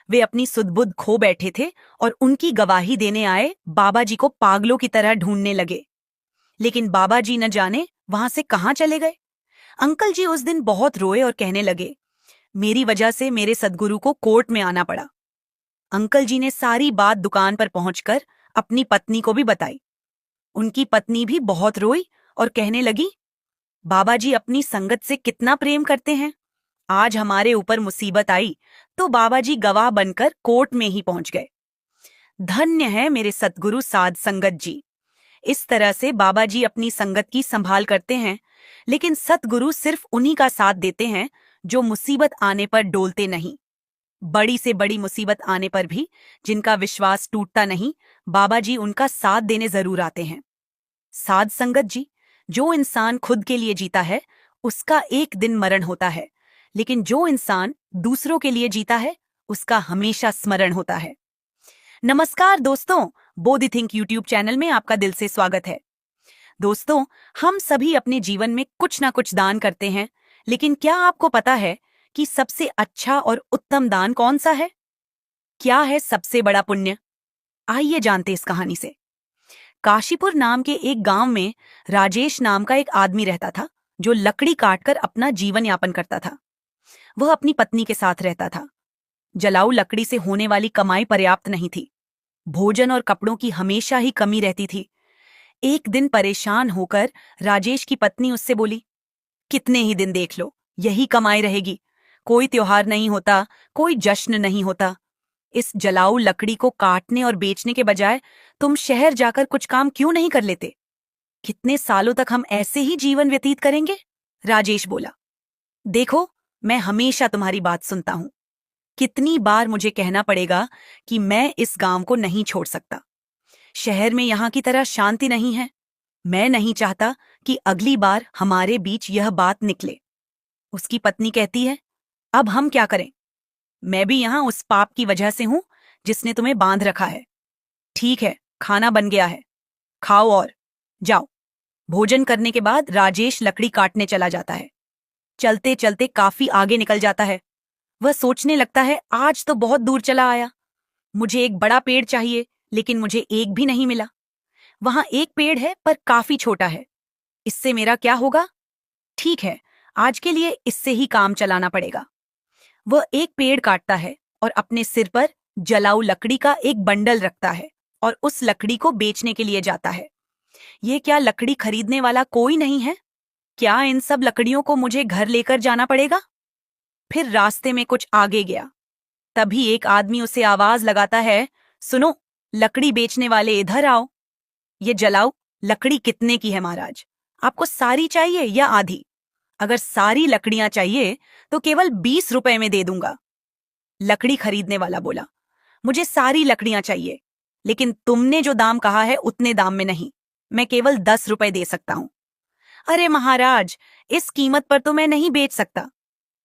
वे अपनी सुध-बुध खो बैठे थे और उनकी गवाही देने आए बाबा जी को पागलों की तरह ढूंढने लगे। लेकिन बाबा जी न जाने वहां से कहां चले गए। अंकल जी उस दिन बहुत रोए और कहने लगे, मेरी वजह से मेरे सद्गुरु को कोर्ट में आना पड़ा। अंकल जी ने सारी बात दुकान पर पहुंचकर अपनी पत्नी को भी बताई। उनकी पत्नी भी बहुत रोई और कहने लगी, बाबा जी अपनी संगत से कितना प्रेम करते हैं। आज हमारे ऊपर मुसीबत आई तो बाबा जी गवाह बनकर कोर्ट में ही पहुंच गए। धन्य है मेरे सतगुरु साध संगत जी। इस तरह से बाबा जी अपनी संगत की संभाल करते हैं, लेकिन सतगुरु सिर्फ उन्हीं का साथ देते हैं जो मुसीबत आने पर डोलते नहीं। बड़ी से बड़ी मुसीबत आने पर भी जिनका विश्वास टूटता नहीं, बाबा जी उनका साथ देने जरूर आते हैं। साध संगत जी, जो इंसान खुद के लिए जीता है उसका एक दिन मरण होता है, लेकिन जो इंसान दूसरों के लिए जीता है उसका हमेशा स्मरण होता है। नमस्कार दोस्तों, बोधि थिंक यूट्यूब चैनल में आपका दिल से स्वागत है। दोस्तों, हम सभी अपने जीवन में कुछ ना कुछ दान करते हैं, लेकिन क्या आपको पता है कि सबसे अच्छा और उत्तम दान कौन सा है? क्या है सबसे बड़ा पुण्य? आइए जानते इस कहानी से। काशीपुर नाम के एक गांव में राजेश नाम का एक आदमी रहता था, जो लकड़ी काटकर अपना जीवन यापन करता था। वह अपनी पत्नी के साथ रहता था। जलाऊ लकड़ी से होने वाली कमाई पर्याप्त नहीं थी। भोजन और कपड़ों की हमेशा ही कमी रहती थी। एक दिन परेशान होकर राजेश की पत्नी उससे बोली, कितने ही दिन देख लो, यही कमाई रहेगी। कोई त्योहार नहीं होता, कोई जश्न नहीं होता। इस जलाऊ लकड़ी को काटने और बेचने के बजाय तुम शहर जाकर कुछ काम क्यों नहीं कर लेते? कितने सालों तक हम ऐसे ही जीवन व्यतीत करेंगे? राजेश बोला, देखो, मैं हमेशा तुम्हारी बात सुनता हूं। कितनी बार मुझे कहना पड़ेगा कि मैं इस गांव को नहीं छोड़ सकता। शहर में यहां की तरह शांति नहीं है। मैं नहीं चाहता कि अगली बार हमारे बीच यह बात निकले। उसकी पत्नी कहती है, अब हम क्या करें? मैं भी यहां उस पाप की वजह से हूं जिसने तुम्हें बांध रखा है। ठीक है, खाना बन गया है, खाओ और जाओ। भोजन करने के बाद राजेश लकड़ी काटने चला जाता है। चलते चलते काफी आगे निकल जाता है। वह सोचने लगता है, आज तो बहुत दूर चला आया। मुझे एक बड़ा पेड़ चाहिए, लेकिन मुझे एक भी नहीं मिला। वहां एक पेड़ है पर काफी छोटा है। इससे मेरा क्या होगा? ठीक है, आज के लिए इससे ही काम चलाना पड़ेगा। वह एक पेड़ काटता है और अपने सिर पर जलाऊ लकड़ी का एक बंडल रखता है और उस लकड़ी को बेचने के लिए जाता है। ये क्या लकड़ी खरीदने वाला कोई नहीं है? क्या इन सब लकड़ियों को मुझे घर लेकर जाना पड़ेगा? फिर रास्ते में कुछ आगे गया, तभी एक आदमी उसे आवाज लगाता है, सुनो, लकड़ी बेचने वाले इधर आओ। ये जलाऊ लकड़ी कितने की है महाराज? आपको सारी चाहिए या आधी? अगर सारी लकड़ियां चाहिए तो केवल 20 रुपए में दे दूंगा। लकड़ी खरीदने वाला बोला, मुझे सारी लकड़ियां चाहिए, लेकिन तुमने जो दाम कहा है उतने दाम में नहीं, मैं केवल 10 रुपए दे सकता हूं। अरे महाराज, इस कीमत पर तो मैं नहीं बेच सकता,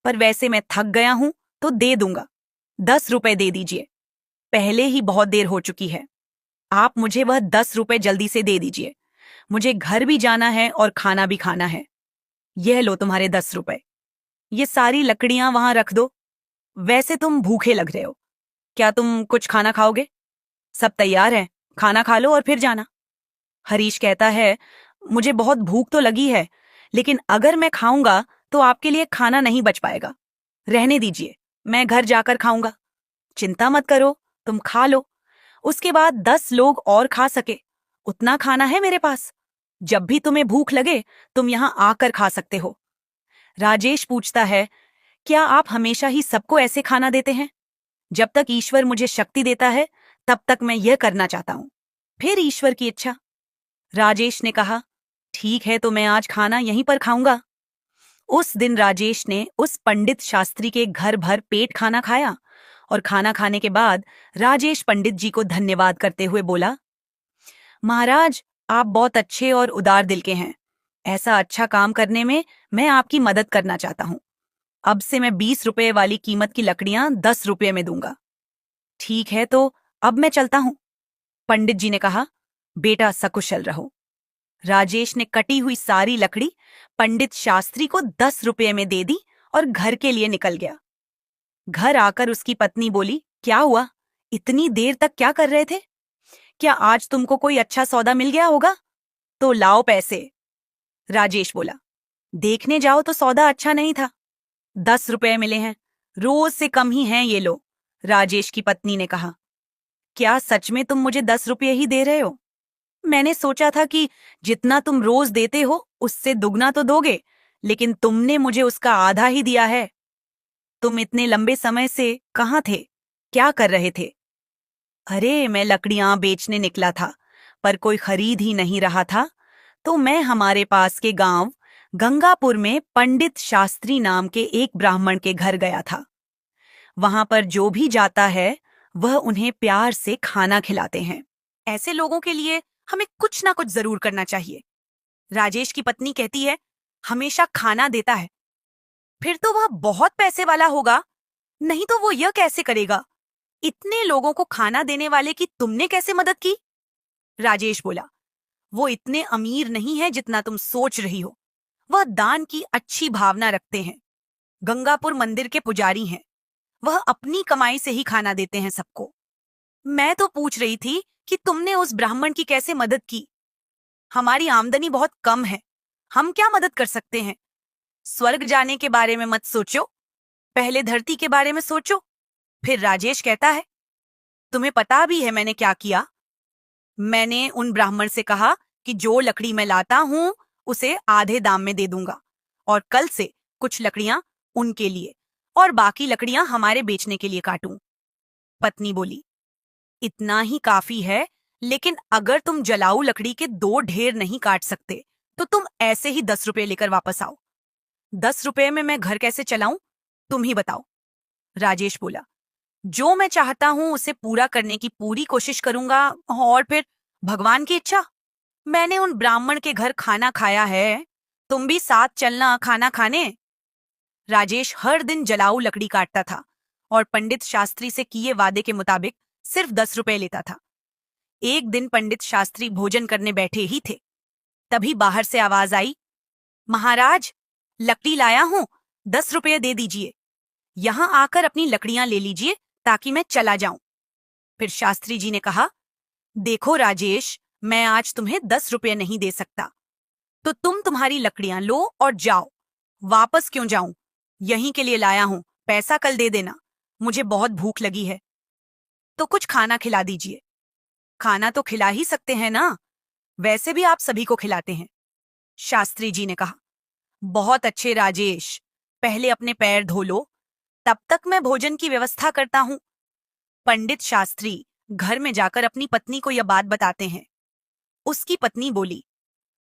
पर वैसे मैं थक गया हूं तो दे दूंगा। 10 रुपए दे दीजिए, पहले ही बहुत देर हो चुकी है। आप मुझे वह 10 रुपए जल्दी से दे दीजिए, मुझे घर भी जाना है और खाना भी खाना है। यह लो तुम्हारे 10 रुपए। ये सारी लकड़ियां वहां रख दो। वैसे तुम भूखे लग रहे हो, क्या तुम कुछ खाना खाओगे? सब तैयार है, खाना खा लो और फिर जाना। हरीश कहता है, मुझे बहुत भूख तो लगी है, लेकिन अगर मैं खाऊंगा तो आपके लिए खाना नहीं बच पाएगा। रहने दीजिए, मैं घर जाकर खाऊंगा। चिंता मत करो, तुम खा लो, उसके बाद 10 लोग और खा सके उतना खाना है मेरे पास। जब भी तुम्हें भूख लगे तुम यहां आकर खा सकते हो। राजेश पूछता है, क्या आप हमेशा ही सबको ऐसे खाना देते हैं? जब तक ईश्वर मुझे शक्ति देता है तब तक मैं यह करना चाहता हूं, फिर ईश्वर की इच्छा। राजेश ने कहा, ठीक है, तो मैं आज खाना यहीं पर खाऊंगा। उस दिन राजेश ने उस पंडित शास्त्री के घर भर पेट खाना खाया और खाना खाने के बाद राजेश पंडित जी को धन्यवाद करते हुए बोला, महाराज, आप बहुत अच्छे और उदार दिल के हैं। ऐसा अच्छा काम करने में मैं आपकी मदद करना चाहता हूं। अब से मैं 20 रुपए वाली कीमत की लकड़ियां 10 रुपए में दूंगा। ठीक है, तो अब मैं चलता हूं। पंडित जी ने कहा, बेटा सकुशल रहो। राजेश ने कटी हुई सारी लकड़ी पंडित शास्त्री को 10 रुपए में दे दी और घर के लिए निकल गया। घर आकर उसकी पत्नी बोली, क्या हुआ? इतनी देर तक क्या कर रहे थे? क्या आज तुमको कोई अच्छा सौदा मिल गया होगा? तो लाओ पैसे। राजेश बोला, देखने जाओ तो सौदा अच्छा नहीं था। 10 रुपए मिले हैं, रोज से कम ही हैं ये लो। राजेश की पत्नी ने कहा, क्या सच में तुम मुझे 10 रुपए ही दे रहे हो? मैंने सोचा था कि जितना तुम रोज देते हो उससे दुगना तो दोगे, लेकिन तुमने मुझे उसका आधा ही दिया है। तुम इतने लंबे समय से कहाँ थे? क्या कर रहे थे? अरे, मैं लकड़ियां बेचने निकला था, पर कोई खरीद ही नहीं रहा था, तो मैं हमारे पास के गांव गंगापुर में पंडित शास्त्री नाम के एक ब्राह्मण के घर गया था। वहां पर जो भी जाता है वह उन्हें प्यार से खाना खिलाते हैं। ऐसे लोगों के लिए हमें कुछ ना कुछ जरूर करना चाहिए। राजेश की पत्नी कहती है, हमेशा खाना देता है, फिर तो वह बहुत पैसे वाला होगा, नहीं तो वो यह कैसे करेगा? इतने लोगों को खाना देने वाले की तुमने कैसे मदद की? राजेश बोला, वो इतने अमीर नहीं है जितना तुम सोच रही हो। वह दान की अच्छी भावना रखते हैं। गंगापुर मंदिर के पुजारी हैं। वह अपनी कमाई से ही खाना देते हैं सबको। मैं तो पूछ रही थी कि तुमने उस ब्राह्मण की कैसे मदद की? हमारी आमदनी बहुत कम है, हम क्या मदद कर सकते हैं? स्वर्ग जाने के बारे में मत सोचो, पहले धरती के बारे में सोचो। फिर राजेश कहता है, तुम्हें पता भी है मैंने क्या किया? मैंने उन ब्राह्मण से कहा कि जो लकड़ी मैं लाता हूं उसे आधे दाम में दे दूंगा, और कल से कुछ लकड़ियां उनके लिए और बाकी लकड़ियां हमारे बेचने के लिए काटूं। पत्नी बोली, इतना ही काफी है, लेकिन अगर तुम जलाऊ लकड़ी के 2 ढेर नहीं काट सकते तो तुम ऐसे ही 10 रुपए लेकर वापस आओ। 10 रुपए में मैं घर कैसे चलाऊं, तुम ही बताओ। राजेश बोला, जो मैं चाहता हूं उसे पूरा करने की पूरी कोशिश करूंगा, और फिर भगवान की इच्छा। मैंने उन ब्राह्मण के घर खाना खाया है, तुम भी साथ चलना खाना खाने। राजेश हर दिन जलाऊ लकड़ी काटता था और पंडित शास्त्री से किए वादे के मुताबिक सिर्फ 10 रुपए लेता था। एक दिन पंडित शास्त्री भोजन करने बैठे ही थे, तभी बाहर से आवाज आई, महाराज, लकड़ी लाया हूं, 10 रुपए दे दीजिए। यहां आकर अपनी लकड़ियां ले लीजिए ताकि मैं चला जाऊं। फिर शास्त्री जी ने कहा, देखो राजेश, मैं आज तुम्हें 10 रुपए नहीं दे सकता, तो तुम तुम्हारी लकड़ियां लो और जाओ। वापस क्यों जाऊं? यहीं के लिए लाया हूं, पैसा कल दे देना, मुझे बहुत भूख लगी है। तो कुछ खाना खिला दीजिए। खाना तो खिला ही सकते हैं ना, वैसे भी आप सभी को खिलाते हैं, शास्त्री जी ने कहा। बहुत अच्छे राजेश, पहले अपने पैर धो लो, तब तक मैं भोजन की व्यवस्था करता हूँ। पंडित शास्त्री घर में जाकर अपनी पत्नी को यह बात बताते हैं। उसकी पत्नी बोली,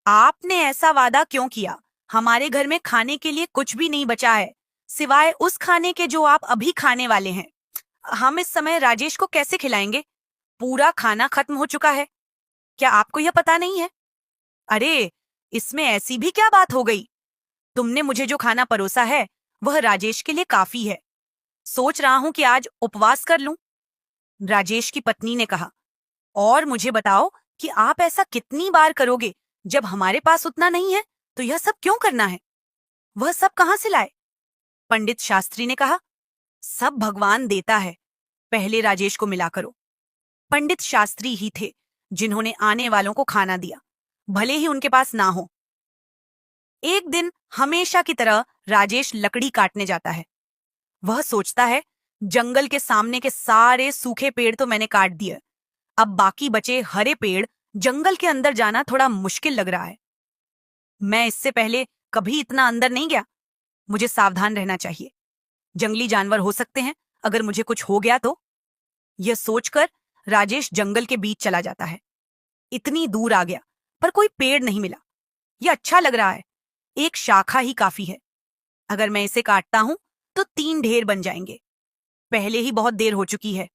आपने ऐसा वादा क्यों किया? हमारे घर में खाने के लिए कुछ भी नहीं बचा है, सिवाय उस खाने के जो आप अभी खाने वाले हैं। हम इस समय राजेश को कैसे खिलाएंगे? पूरा खाना खत्म हो चुका है। क्या आपको यह पता नहीं है? अरे, इसमें ऐसी भी क्या बात हो गई? तुमने मुझे जो खाना परोसा है वह राजेश के लिए काफी है। सोच रहा हूं कि आज उपवास कर लूं। राजेश की पत्नी ने कहा, और मुझे बताओ कि आप ऐसा कितनी बार करोगे? जब हमारे पास उतना नहीं है तो यह सब क्यों करना है? वह सब कहां से लाए? पंडित शास्त्री ने कहा, सब भगवान देता है, पहले राजेश को मिला करो। पंडित शास्त्री ही थे जिन्होंने आने वालों को खाना दिया, भले ही उनके पास ना हो। एक दिन हमेशा की तरह राजेश लकड़ी काटने जाता है। वह सोचता है, जंगल के सामने के सारे सूखे पेड़ तो मैंने काट दिए, अब बाकी बचे हरे पेड़ जंगल के अंदर जाना थोड़ा मुश्किल लग रहा है। मैं इससे पहले कभी इतना अंदर नहीं गया, मुझे सावधान रहना चाहिए। जंगली जानवर हो सकते हैं, अगर मुझे कुछ हो गया तो। यह सोचकर राजेश जंगल के बीच चला जाता है। इतनी दूर आ गया पर कोई पेड़ नहीं मिला। यह अच्छा लग रहा है, एक शाखा ही काफी है। अगर मैं इसे काटता हूं तो 3 ढेर बन जाएंगे। पहले ही बहुत देर हो चुकी है।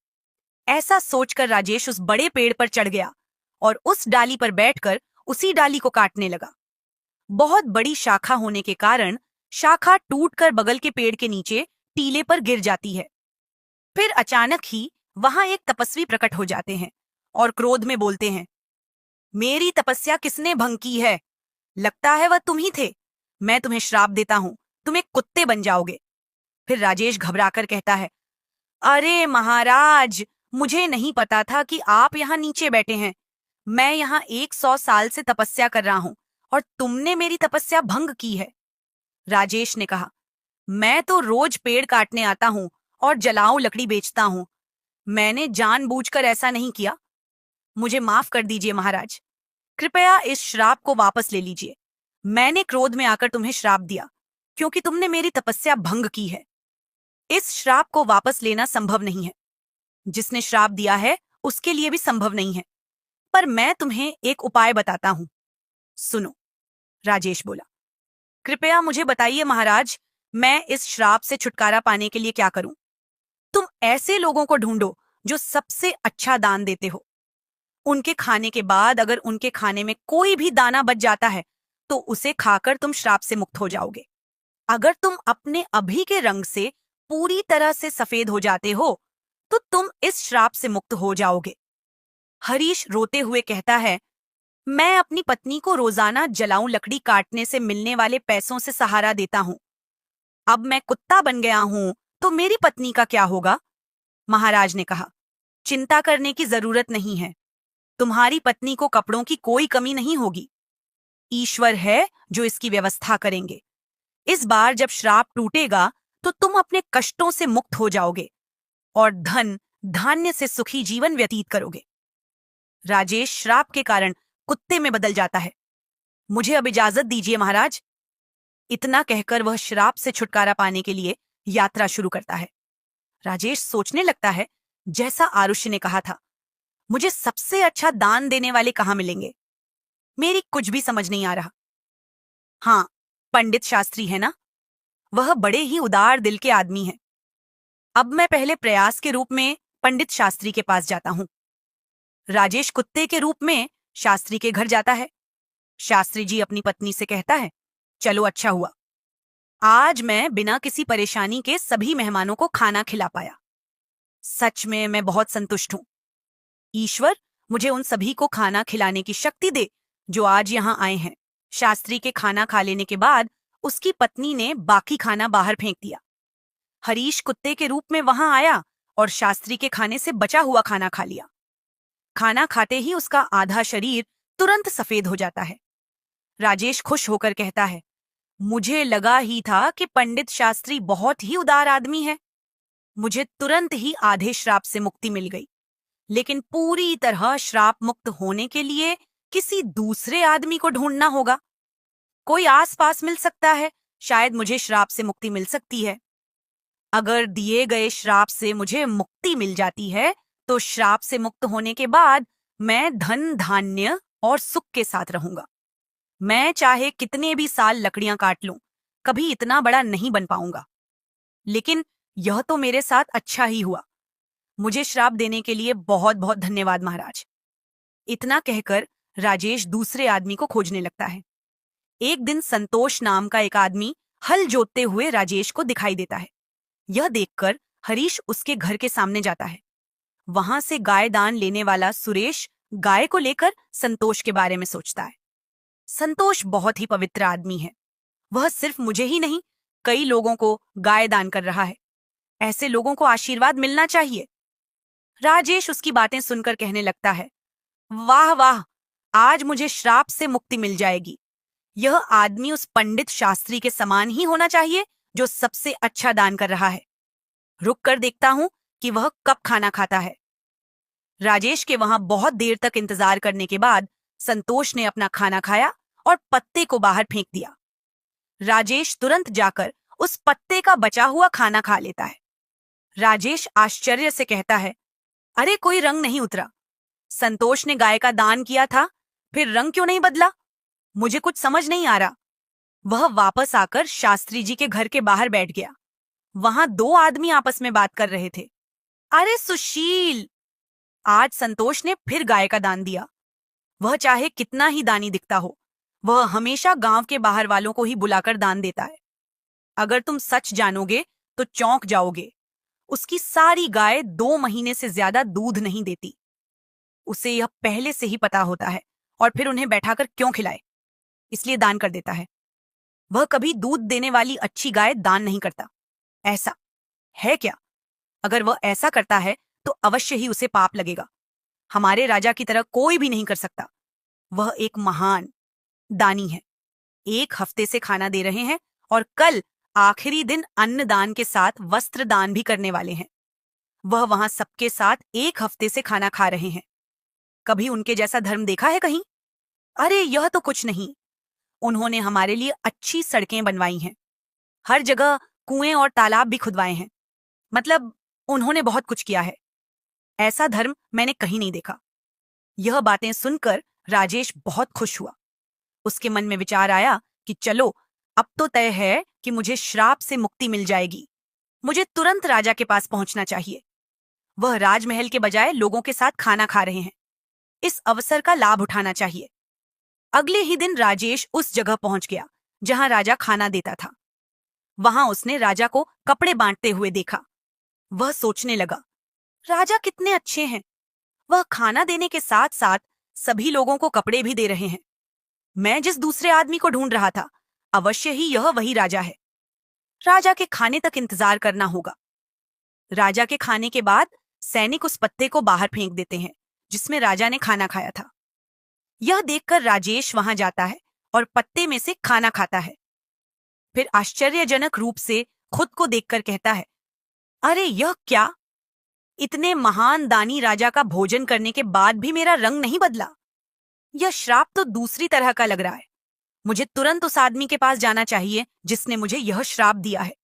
ऐसा सोचकर राजेश उस बड़े पेड़ पर चढ़ गया और उस डाली पर बैठकर उसी डाली को काटने लगा। बहुत बड़ी शाखा होने के कारण शाखा टूटकर बगल के पेड़ के नीचे टीले पर गिर जाती है। फिर अचानक ही वहां एक तपस्वी प्रकट हो जाते हैं और क्रोध में बोलते हैं, मेरी तपस्या किसने भंग की है? लगता है वह तुम ही थे। मैं तुम्हें श्राप देता हूं, तुम एक कुत्ते बन जाओगे। फिर राजेश घबराकर कहता है, अरे महाराज, मुझे नहीं पता था कि आप यहाँ नीचे बैठे हैं। मैं यहाँ 100 साल से तपस्या कर रहा हूँ और तुमने मेरी तपस्या भंग की है। राजेश ने कहा, मैं तो रोज पेड़ काटने आता हूँ और जलाऊ लकड़ी बेचता हूँ। मैंने जानबूझकर ऐसा नहीं किया। मुझे माफ कर दीजिए महाराज। कृपया इस श्राप को वापस ले लीजिए। मैंने क्रोध में आकर तुम्हें श्राप दिया क्योंकि तुमने मेरी तपस्या भंग की है। इस श्राप को वापस लेना संभव नहीं है। जिसने श्राप दिया है उसके लिए भी संभव नहीं है। पर मैं तुम्हें एक उपाय बताता हूं, सुनो। राजेश बोला, कृपया मुझे बताइए महाराज, मैं इस श्राप से छुटकारा पाने के लिए क्या करूं? तुम ऐसे लोगों को ढूंढो जो सबसे अच्छा दान देते हो। उनके खाने के बाद अगर उनके खाने में कोई भी दाना बच जाता है तो उसे खाकर तुम श्राप से मुक्त हो जाओगे। अगर तुम अपने अभी के रंग से पूरी तरह से सफेद हो जाते हो तो तुम इस श्राप से मुक्त हो जाओगे। हरीश रोते हुए कहता है, मैं अपनी पत्नी को रोजाना जलाऊं लकड़ी काटने से मिलने वाले पैसों से सहारा देता हूं। अब मैं कुत्ता बन गया हूं तो मेरी पत्नी का क्या होगा? महाराज ने कहा, चिंता करने की जरूरत नहीं है। तुम्हारी पत्नी को कपड़ों की कोई कमी नहीं होगी। ईश्वर है जो इसकी व्यवस्था करेंगे। इस बार जब श्राप टूटेगा तो तुम अपने कष्टों से मुक्त हो जाओगे और धन धान्य से सुखी जीवन व्यतीत करोगे। राजेश श्राप के कारण कुत्ते में बदल जाता है। मुझे अब इजाजत दीजिए महाराज। इतना कहकर वह श्राप से छुटकारा पाने के लिए यात्रा शुरू करता है। राजेश सोचने लगता है, जैसा आरुष्य ने कहा था, मुझे सबसे अच्छा दान देने वाले कहां मिलेंगे? मेरी कुछ भी समझ नहीं आ रहा। हाँ, पंडित शास्त्री है ना, वह बड़े ही उदार दिल के आदमी हैं। अब मैं पहले प्रयास के रूप में पंडित शास्त्री के पास जाता हूं। राजेश कुत्ते के रूप में शास्त्री के घर जाता है। शास्त्री जी अपनी पत्नी से कहता है, चलो अच्छा हुआ, आज मैं बिना किसी परेशानी के सभी मेहमानों को खाना खिला पाया। सच में मैं बहुत संतुष्ट हूं। ईश्वर मुझे उन सभी को खाना खिलाने की शक्ति दे जो आज यहाँ आए हैं। शास्त्री के खाना खा लेने के बाद उसकी पत्नी ने बाकी खाना बाहर फेंक दिया। हरीश कुत्ते के रूप में वहां आया और शास्त्री के खाने से बचा हुआ खाना खा लिया। खाना खाते ही उसका आधा शरीर तुरंत सफेद हो जाता है। राजेश खुश होकर कहता है, मुझे लगा ही था कि पंडित शास्त्री बहुत ही उदार आदमी है। मुझे तुरंत ही आधे श्राप से मुक्ति मिल गई। लेकिन पूरी तरह श्राप मुक्त होने के लिए किसी दूसरे आदमी को ढूंढना होगा। कोई आसपास मिल सकता है, शायद मुझे श्राप से मुक्ति मिल सकती है। अगर दिए गए श्राप से मुझे मुक्ति मिल जाती है तो श्राप से मुक्त होने के बाद मैं धन धान्य और सुख के साथ रहूंगा। मैं चाहे कितने भी साल लकड़ियां काट लूं, कभी इतना बड़ा नहीं बन पाऊंगा। लेकिन यह तो मेरे साथ अच्छा ही हुआ। मुझे श्राप देने के लिए बहुत बहुत धन्यवाद महाराज। इतना कहकर राजेश दूसरे आदमी को खोजने लगता है। एक दिन संतोष नाम का एक आदमी हल जोतते हुए राजेश को दिखाई देता है। यह देखकर हरीश उसके घर के सामने जाता है। वहां से गाय दान लेने वाला सुरेश गाय को लेकर संतोष के बारे में सोचता है। संतोष बहुत ही पवित्र आदमी है। वह सिर्फ मुझे ही नहीं, कई लोगों को गाय दान कर रहा है। ऐसे लोगों को आशीर्वाद मिलना चाहिए। राजेश उसकी बातें सुनकर कहने लगता है, वाह वाह, आज मुझे श्राप से मुक्ति मिल जाएगी। यह आदमी उस पंडित शास्त्री के समान ही होना चाहिए जो सबसे अच्छा दान कर रहा है। रुक कर देखता हूं कि वह कब खाना खाता है। राजेश के वहां बहुत देर तक इंतजार करने के बाद संतोष ने अपना खाना खाया और पत्ते को बाहर फेंक दिया। राजेश तुरंत जाकर उस पत्ते का बचा हुआ खाना खा लेता है। राजेश आश्चर्य से कहता है, अरे कोई रंग नहीं उतरा। संतोष ने गाय का दान किया था, फिर रंग क्यों नहीं बदला? मुझे कुछ समझ नहीं आ रहा। वह वापस आकर शास्त्री जी के घर के बाहर बैठ गया। वहां दो आदमी आपस में बात कर रहे थे। अरे सुशील, आज संतोष ने फिर गाय का दान दिया। वह चाहे कितना ही दानी दिखता हो, वह हमेशा गांव के बाहर वालों को ही बुलाकर दान देता है। अगर तुम सच जानोगे तो चौंक जाओगे। उसकी सारी गाय 2 महीने से ज्यादा दूध नहीं देती। उसे यह पहले से ही पता होता है और फिर उन्हें बैठाकर क्यों खिलाए, इसलिए दान कर देता है। वह कभी दूध देने वाली अच्छी गाय दान नहीं करता। ऐसा है क्या? अगर वह ऐसा करता है तो अवश्य ही उसे पाप लगेगा। हमारे राजा की तरह कोई भी नहीं कर सकता। वह एक महान दानी है। 1 हफ्ते से खाना दे रहे हैं और कल आखिरी दिन अन्न दान के साथ वस्त्र दान भी करने वाले हैं। वह वहां सबके साथ 1 हफ्ते से खाना खा रहे हैं। कभी उनके जैसा धर्म देखा है कहीं? अरे यह तो कुछ नहीं। उन्होंने हमारे लिए अच्छी सड़कें बनवाई हैं। हर जगह कुएं और तालाब भी खुदवाए हैं। मतलब उन्होंने बहुत कुछ किया है। ऐसा धर्म मैंने कहीं नहीं देखा। यह बातें सुनकर राजेश बहुत खुश हुआ। उसके मन में विचार आया कि चलो, अब तो तय है कि मुझे श्राप से मुक्ति मिल जाएगी। मुझे तुरंत राजा के पास पहुंचना चाहिए। वह राजमहल के बजाय लोगों के साथ खाना खा रहे हैं। इस अवसर का लाभ उठाना चाहिए। अगले ही दिन राजेश उस जगह पहुंच गया जहां राजा खाना देता था। वहां उसने राजा को कपड़े बांटते हुए देखा। वह सोचने लगा, राजा कितने अच्छे हैं। वह खाना देने के साथ साथ सभी लोगों को कपड़े भी दे रहे हैं। मैं जिस दूसरे आदमी को ढूंढ रहा था, अवश्य ही यह वही राजा है। राजा के खाने तक इंतजार करना होगा। राजा के खाने के बाद सैनिक उस पत्ते को बाहर फेंक देते हैं जिसमें राजा ने खाना खाया था। यह देखकर राजेश वहां जाता है और पत्ते में से खाना खाता है। फिर आश्चर्यजनक रूप से खुद को देखकर कहता है, अरे यह क्या? इतने महान दानी राजा का भोजन करने के बाद भी मेरा रंग नहीं बदला। यह श्राप तो दूसरी तरह का लग रहा है। मुझे तुरंत उस आदमी के पास जाना चाहिए जिसने मुझे यह श्राप दिया है।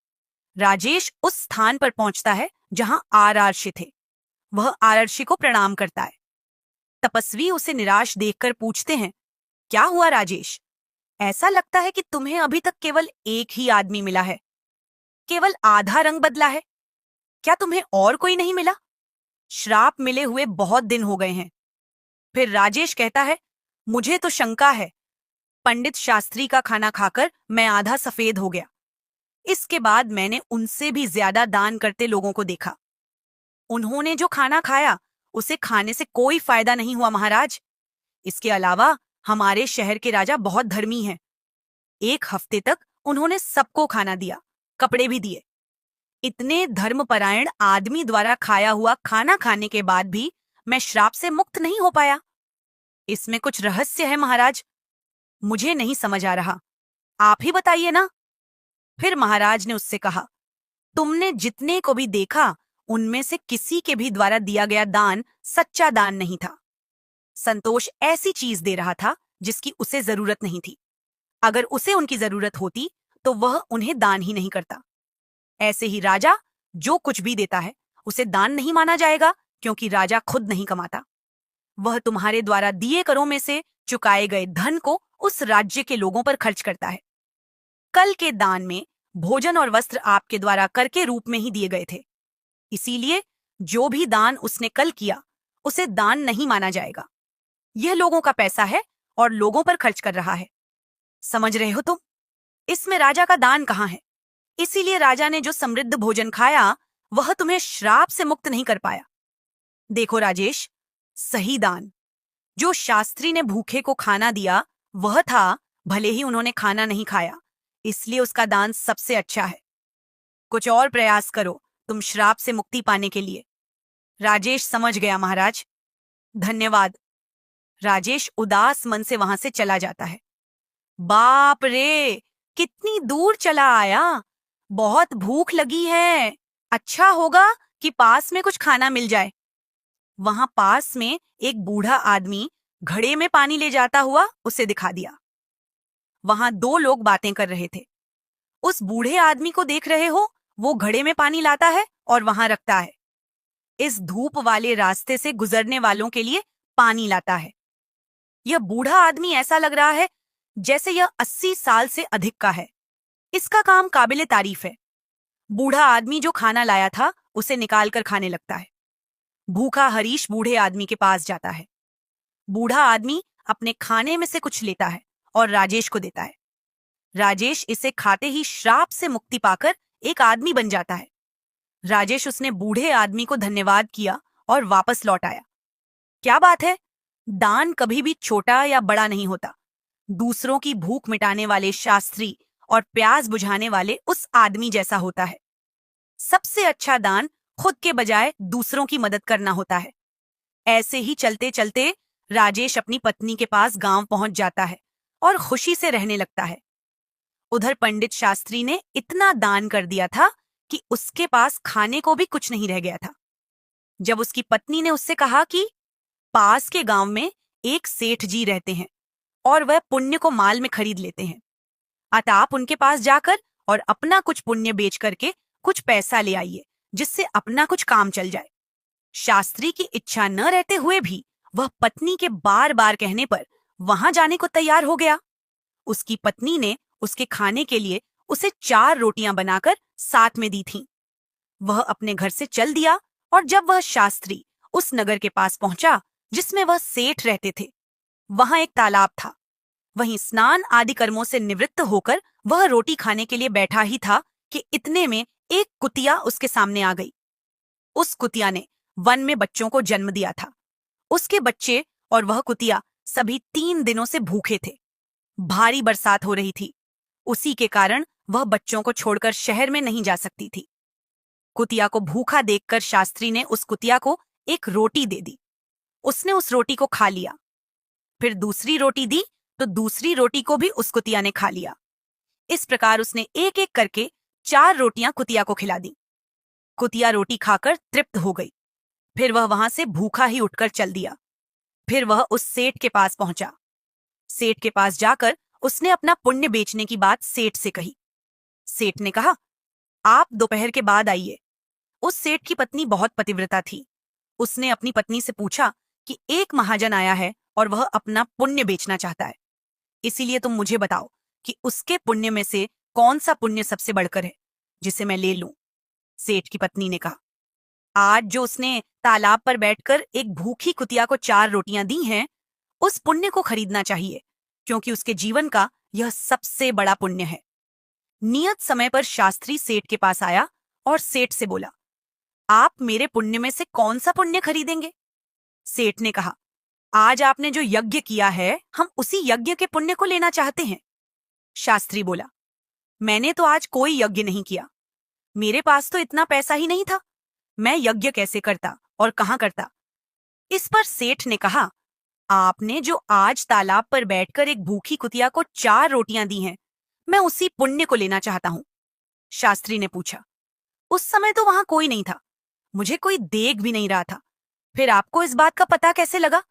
राजेश उस स्थान पर पहुंचता है जहां आरआरशी थे। वह आरआरशी को प्रणाम करता है। तपस्वी उसे निराश देखकर पूछते हैं, क्या हुआ राजेश? ऐसा लगता है कि तुम्हें अभी तक केवल एक ही आदमी मिला है। केवल आधा रंग बदला है। क्या तुम्हें और कोई नहीं मिला? श्राप मिले हुए बहुत दिन हो गए हैं। फिर राजेश कहता है, मुझे तो शंका है। पंडित शास्त्री का खाना खाकर मैं आधा सफेद हो गया। इसके बाद मैंने उनसे भी ज्यादा दान करते लोगों को देखा। उन्होंने जो खाना खाया उसे खाने से कोई फायदा नहीं हुआ महाराज। इसके अलावा हमारे शहर के राजा बहुत धर्मी हैं। 1 हफ्ते तक उन्होंने सबको खाना दिया, कपड़े भी दिए। इतने धर्मपरायण आदमी द्वारा खाया हुआ खाना खाने के बाद भी मैं श्राप से मुक्त नहीं हो पाया। इसमें कुछ रहस्य है महाराज। मुझे नहीं समझ आ रहा, आप ही बताइए ना। फिर महाराज ने उससे कहा, तुमने जितने को भी देखा उनमें से किसी के भी द्वारा दिया गया दान सच्चा दान नहीं था। संतोष ऐसी चीज दे रहा था जिसकी उसे जरूरत नहीं थी। अगर उसे उनकी जरूरत होती तो वह उन्हें दान ही नहीं करता। ऐसे ही राजा जो कुछ भी देता है उसे दान नहीं माना जाएगा, क्योंकि राजा खुद नहीं कमाता। वह तुम्हारे द्वारा दिए करों में से चुकाए गए धन को उस राज्य के लोगों पर खर्च करता है। कल के दान में भोजन और वस्त्र आपके द्वारा कर के रूप में ही दिए गए थे। इसीलिए जो भी दान उसने कल किया उसे दान नहीं माना जाएगा। यह लोगों का पैसा है और लोगों पर खर्च कर रहा है। समझ रहे हो तुम? इसमें राजा का दान कहाँ है? इसीलिए राजा ने जो समृद्ध भोजन खाया वह तुम्हें श्राप से मुक्त नहीं कर पाया। देखो राजेश, सही दान जो शास्त्री ने भूखे को खाना दिया वह था, भले ही उन्होंने खाना नहीं खाया, इसलिए उसका दान सबसे अच्छा है। कुछ और प्रयास करो तुम श्राप से मुक्ति पाने के लिए। राजेश समझ गया महाराज, धन्यवाद। राजेश उदास मन से वहां से चला जाता है। बाप रे, कितनी दूर चला आया, बहुत भूख लगी है। अच्छा होगा कि पास में कुछ खाना मिल जाए। वहां पास में एक बूढ़ा आदमी घड़े में पानी ले जाता हुआ उसे दिखा दिया। वहां दो लोग बातें कर रहे थे। उस बूढ़े आदमी को देख रहे हो, वो घड़े में पानी लाता है और वहां रखता है। इस धूप वाले रास्ते से गुजरने वालों के लिए पानी लाता है। यह बूढ़ा आदमी ऐसा लग रहा है जैसे यह 80 साल से अधिक का है। इसका काम काबिले तारीफ है। बूढ़ा आदमी जो खाना लाया था उसे निकाल कर खाने लगता है। भूखा हरीश बूढ़े आदमी के पास जाता है। बूढ़ा आदमी अपने खाने में से कुछ लेता है और राजेश को देता है। राजेश इसे खाते ही श्राप से मुक्ति पाकर एक आदमी बन जाता है। राजेश उसने बूढ़े आदमी को धन्यवाद किया और वापस लौट आया। क्या बात है, दान कभी भी छोटा या बड़ा नहीं होता। दूसरों की भूख मिटाने वाले शास्त्री और प्यास बुझाने वाले उस आदमी जैसा होता है। सबसे अच्छा दान खुद के बजाय दूसरों की मदद करना होता है। ऐसे ही चलते चलते राजेश अपनी पत्नी के पास गांव पहुंच जाता है और खुशी से रहने लगता है। उधर पंडित शास्त्री ने इतना दान कर दिया था कि उसके पास खाने को भी कुछ नहीं रह गया था। जब उसकी पत्नी ने उससे कहा कि पास के गांव में एक सेठ जी रहते हैं और वह पुण्य को माल में खरीद लेते हैं, अतः आप उनके पास जाकर और अपना कुछ पुण्य बेच करके कुछ पैसा ले आइए, जिससे अपना कुछ काम चल जाए। शास्त्री की इच्छा न रहते हुए भी वह पत्नी के बार बार कहने पर वहां जाने को तैयार हो गया। उसकी पत्नी ने उसके खाने के लिए उसे 4 रोटियां बनाकर साथ में दी थीं। वह अपने घर से चल दिया और जब वह शास्त्री उस नगर के पास पहुंचा जिसमें वह सेठ रहते थे, वहां एक तालाब था। वहीं स्नान आदि कर्मों से निवृत्त होकर वह रोटी खाने के लिए बैठा ही था कि इतने में एक कुतिया उसके सामने आ गई। उस कुतिया ने वन में बच्चों को जन्म दिया था। उसके बच्चे और वह कुतिया सभी 3 दिनों से भूखे थे। भारी बरसात हो रही थी, उसी के कारण वह बच्चों को छोड़कर शहर में नहीं जा सकती थी। कुतिया को भूखा देखकर शास्त्री ने उस कुतिया को एक रोटी दे दी। उसने उस रोटी को खा लिया। फिर दूसरी रोटी दी तो दूसरी रोटी को भी उस कुतिया ने खा लिया। इस प्रकार उसने एक एक करके 4 रोटियां कुतिया को खिला दी। कुतिया रोटी खाकर तृप्त हो गई। फिर वह वहां से भूखा ही उठकर चल दिया। फिर वह उस सेठ के पास पहुंचा। सेठ के पास जाकर उसने अपना पुण्य बेचने की बात सेठ से कही। सेठ ने कहा, आप दोपहर के बाद आइए। उस सेठ की पत्नी बहुत पतिव्रता थी। उसने अपनी पत्नी से पूछा कि एक महाजन आया है और वह अपना पुण्य बेचना चाहता है, इसीलिए तुम मुझे बताओ कि उसके पुण्य में से कौन सा पुण्य सबसे बढ़कर है जिसे मैं ले लूं। सेठ की पत्नी ने कहा, आज जो उसने तालाब पर बैठकर एक भूखी कुतिया को 4 रोटियां दी हैं, उस पुण्य को खरीदना चाहिए, क्योंकि उसके जीवन का यह सबसे बड़ा पुण्य है। नियत समय पर शास्त्री सेठ के पास आया और सेठ से बोला, आप मेरे पुण्य में से कौन सा पुण्य खरीदेंगे? सेठ ने कहा, आज आपने जो यज्ञ किया है, हम उसी यज्ञ के पुण्य को लेना चाहते हैं। शास्त्री बोला, मैंने तो आज कोई यज्ञ नहीं किया। मेरे पास तो इतना पैसा ही नहीं था। मैं यज्ञ कैसे करता और कहां करता? इस पर सेठ ने कहा, आपने जो आज तालाब पर बैठकर एक भूखी कुतिया को 4 रोटियां दी हैं, मैं उसी पुण्य को लेना चाहता हूं। शास्त्री ने पूछा, उस समय तो वहां कोई नहीं था। मुझे कोई देख भी नहीं रहा था। फिर आपको इस बात का पता कैसे लगा?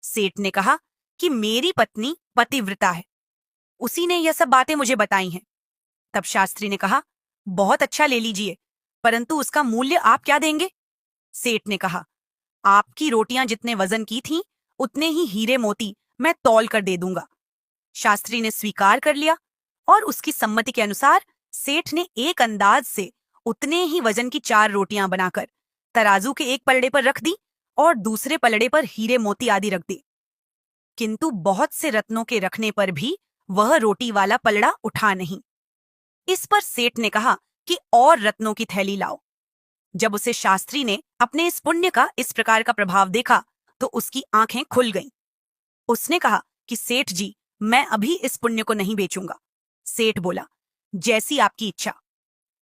सेठ ने कहा कि मेरी पत्नी पतिव्रता है, उसी ने यह सब बातें मुझे बताई हैं। तब शास्त्री ने कहा, बहुत अच्छा, ले लीजिए, परंतु उसका मूल्य आप क्या देंगे? सेठ ने कहा, आपकी रोटियां जितने वजन की थीं, उतने ही हीरे मोती मैं तौल कर दे दूंगा। शास्त्री ने स्वीकार कर लिया और उसकी सम्मति के अनुसार सेठ ने एक अंदाज से उतने ही वजन की 4 रोटियां बनाकर तराजू के एक पलड़े पर रख दी और दूसरे पलड़े पर हीरे मोती आदि रख दिए। किंतु बहुत से रत्नों के रखने पर भी वह रोटी वाला पलड़ा उठा नहीं। इस पर सेठ ने कहा कि और रत्नों की थैली लाओ। जब उसे शास्त्री ने अपने इस पुण्य का इस प्रकार का प्रभाव देखा तो उसकी आंखें खुल गईं। उसने कहा कि सेठ जी, मैं अभी इस पुण्य को नहीं बेचूंगा। सेठ बोला, जैसी आपकी इच्छा।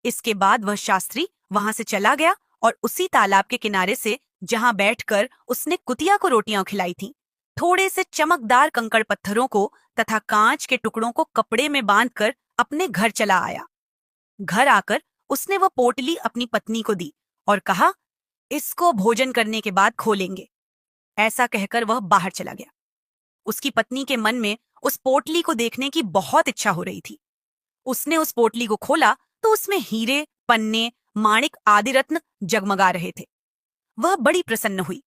इसके बाद वह शास्त्री वहां से चला गया और उसी तालाब के किनारे से, जहां बैठकर उसने कुतिया को रोटियां खिलाई थीं, थोड़े से चमकदार कंकड़ पत्थरों को तथा कांच के टुकड़ों को कपड़े में बांधकर अपने घर चला आया। घर आकर उसने वह पोटली अपनी पत्नी को दी और कहा, इसको भोजन करने के बाद खोलेंगे। ऐसा कहकर वह बाहर चला गया। उसकी पत्नी के मन में उस पोटली को देखने की बहुत इच्छा हो रही थी। उसने उस पोटली को खोला तो उसमें हीरे, पन्ने, माणिक आदि रत्न जगमगा रहे थे। वह बड़ी प्रसन्न हुई।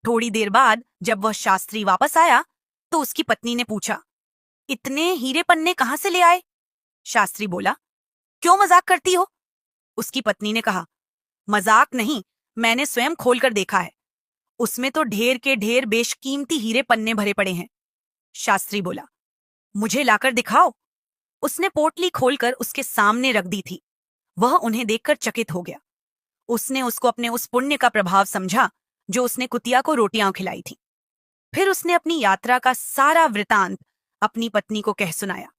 थोड़ी देर बाद जब वह शास्त्री वापस आया तो उसकी पत्नी ने पूछा, इतने हीरे पन्ने कहां से ले आए? शास्त्री बोला, क्यों मजाक करती हो? उसकी पत्नी ने कहा, मजाक नहीं, मैंने स्वयं खोलकर देखा है। उसमें तो ढेर के ढेर बेशकीमती हीरे पन्ने भरे पड़े हैं। शास्त्री बोला, मुझे लाकर दिखाओ। उसने पोटली खोलकर उसके सामने रख दी थी। वह उन्हें देखकर चकित हो गया। उसने उसको अपने उस पुण्य का प्रभाव समझा जो उसने कुतिया को रोटियां खिलाई थी। फिर उसने अपनी यात्रा का सारा वृतांत अपनी पत्नी को कह सुनाया।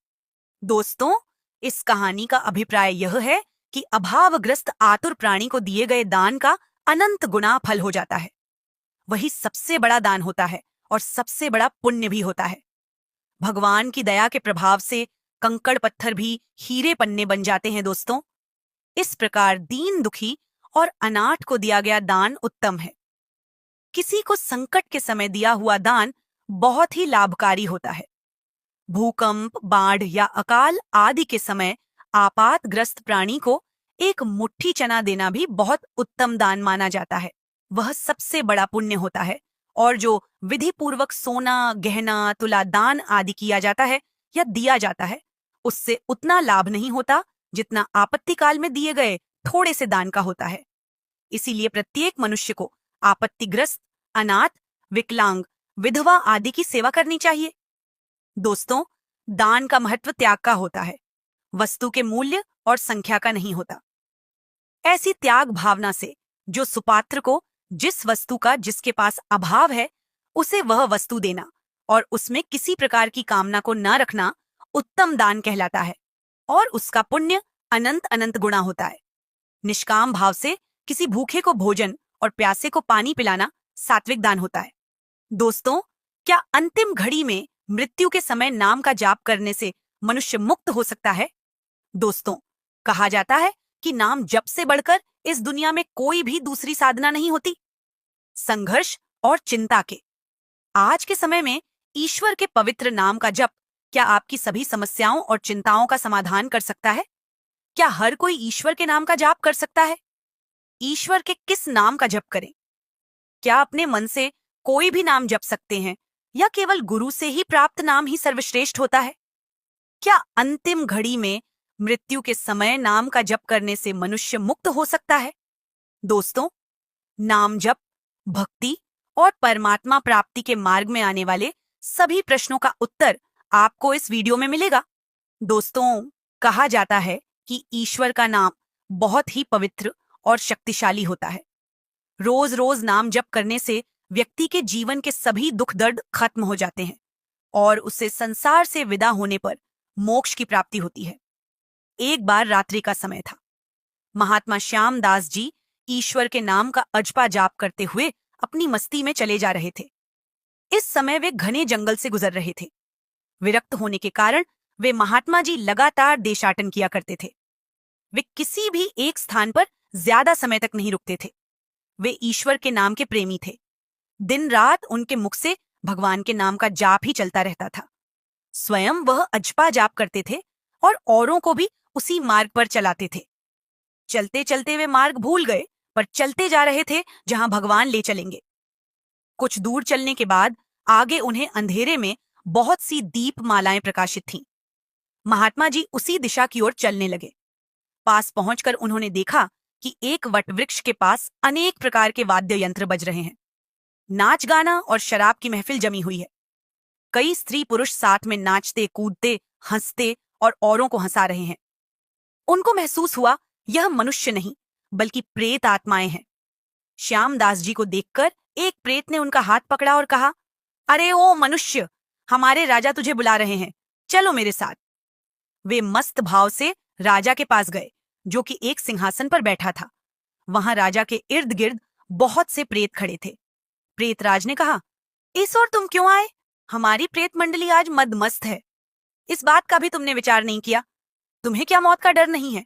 दोस्तों, इस कहानी का अभिप्राय यह है कि अभावग्रस्त आतुर प्राणी को दिए गए दान का अनंत गुना फल हो जाता है। वही सबसे बड़ा दान होता है और सबसे बड़ा पुण्य भी होता है। भगवान की दया के प्रभाव से कंकड़ पत्थर भी हीरे पन्ने बन जाते हैं। दोस्तों, इस प्रकार दीन दुखी और अनाथ को दिया गया दान उत्तम है। किसी को संकट के समय दिया हुआ दान बहुत ही लाभकारी होता है। भूकंप, बाढ़ या अकाल आदि के समय आपातग्रस्त प्राणी को एक मुट्ठी चना देना भी बहुत उत्तम दान माना जाता है। वह सबसे बड़ा पुण्य होता है और जो विधि पूर्वक सोना, गहना, तुला दान आदि किया जाता है या दिया जाता है, उससे उतना लाभ नहीं होता जितना आपत्ति काल में दिए गए थोड़े से दान का होता है। इसीलिए प्रत्येक मनुष्य को आपत्तिग्रस्त, अनाथ, विकलांग, विधवा आदि की सेवा करनी चाहिए। दोस्तों, दान का महत्व त्याग का होता है, वस्तु के मूल्य और संख्या का नहीं होता। ऐसी त्याग भावना से जो सुपात्र को जिस वस्तु का जिसके पास अभाव है उसे वह वस्तु देना और उसमें किसी प्रकार की कामना को न रखना उत्तम दान कहलाता है और उसका पुण्य अनंत अनंत गुणा होता है। निष्काम भाव से किसी भूखे को भोजन और प्यासे को पानी पिलाना सात्विक दान होता है। दोस्तों, क्या अंतिम घड़ी में मृत्यु के समय नाम का जाप करने से मनुष्य मुक्त हो सकता है? दोस्तों, कहा जाता है कि नाम जप से बढ़कर इस दुनिया में कोई भी दूसरी साधना नहीं होती। संघर्ष और चिंता के आज के समय में ईश्वर के पवित्र नाम का जप क्या आपकी सभी समस्याओं और चिंताओं का समाधान कर सकता है? क्या हर कोई ईश्वर के नाम का जाप कर सकता है? ईश्वर के किस नाम का जप करें? क्या अपने मन से कोई भी नाम जप सकते हैं या केवल गुरु से ही प्राप्त नाम ही सर्वश्रेष्ठ होता है? क्या अंतिम घड़ी में मृत्यु के समय नाम का जप करने से मनुष्य मुक्त हो सकता है? दोस्तों, नाम जप, भक्ति और परमात्मा प्राप्ति के मार्ग में आने वाले सभी प्रश्नों का उत्तर आपको इस वीडियो में मिलेगा। दोस्तों, कहा जाता है कि ईश्वर का नाम बहुत ही पवित्र और शक्तिशाली होता है। रोज रोज नाम जप करने से व्यक्ति के जीवन के सभी दुख दर्द खत्म हो जाते हैं और उसे संसार से विदा होने पर मोक्ष की प्राप्ति होती है। एक बार रात्रि का समय था। महात्मा श्यामदास जी ईश्वर के नाम का अजपा जाप करते हुए अपनी मस्ती में चले जा रहे थे। इस समय वे घने जंगल से गुजर रहे थे। विरक्त होने के कारण वे महात्मा जी लगातार देशाटन किया करते थे। वे किसी भी एक स्थान पर ज्यादा समय तक नहीं रुकते थे। वे ईश्वर के नाम के प्रेमी थे। दिन रात उनके मुख से भगवान के नाम का जाप ही चलता रहता था। स्वयं वह अजपा जाप करते थे और औरों को भी उसी मार्ग पर चलाते थे। चलते चलते वे मार्ग भूल गए, पर चलते जा रहे थे जहां भगवान ले चलेंगे। कुछ दूर चलने के बाद आगे उन्हें अंधेरे में बहुत सी दीप मालाएं प्रकाशित थीं। महात्मा जी उसी दिशा की ओर चलने लगे। पास पहुंचकर उन्होंने देखा कि एक वटवृक्ष के पास अनेक प्रकार के वाद्य यंत्र बज रहे हैं। नाच गाना और शराब की महफिल जमी हुई है। कई स्त्री पुरुष साथ में नाचते कूदते हंसते और औरों को हंसा रहे हैं। उनको महसूस हुआ यह मनुष्य नहीं बल्कि प्रेत आत्माएं हैं। श्यामदास जी को देखकर एक प्रेत ने उनका हाथ पकड़ा और कहा, अरे ओ मनुष्य, हमारे राजा तुझे बुला रहे हैं, चलो मेरे साथ। वे मस्त भाव से राजा के पास गए, जो कि एक सिंहासन पर बैठा था। वहां राजा के इर्द गिर्द बहुत से प्रेत खड़े थे। प्रेतराज ने कहा, इस ओर तुम क्यों आए? हमारी प्रेत मंडली आज मदमस्त है। इस बात का भी तुमने विचार नहीं किया? तुम्हें क्या मौत का डर नहीं है?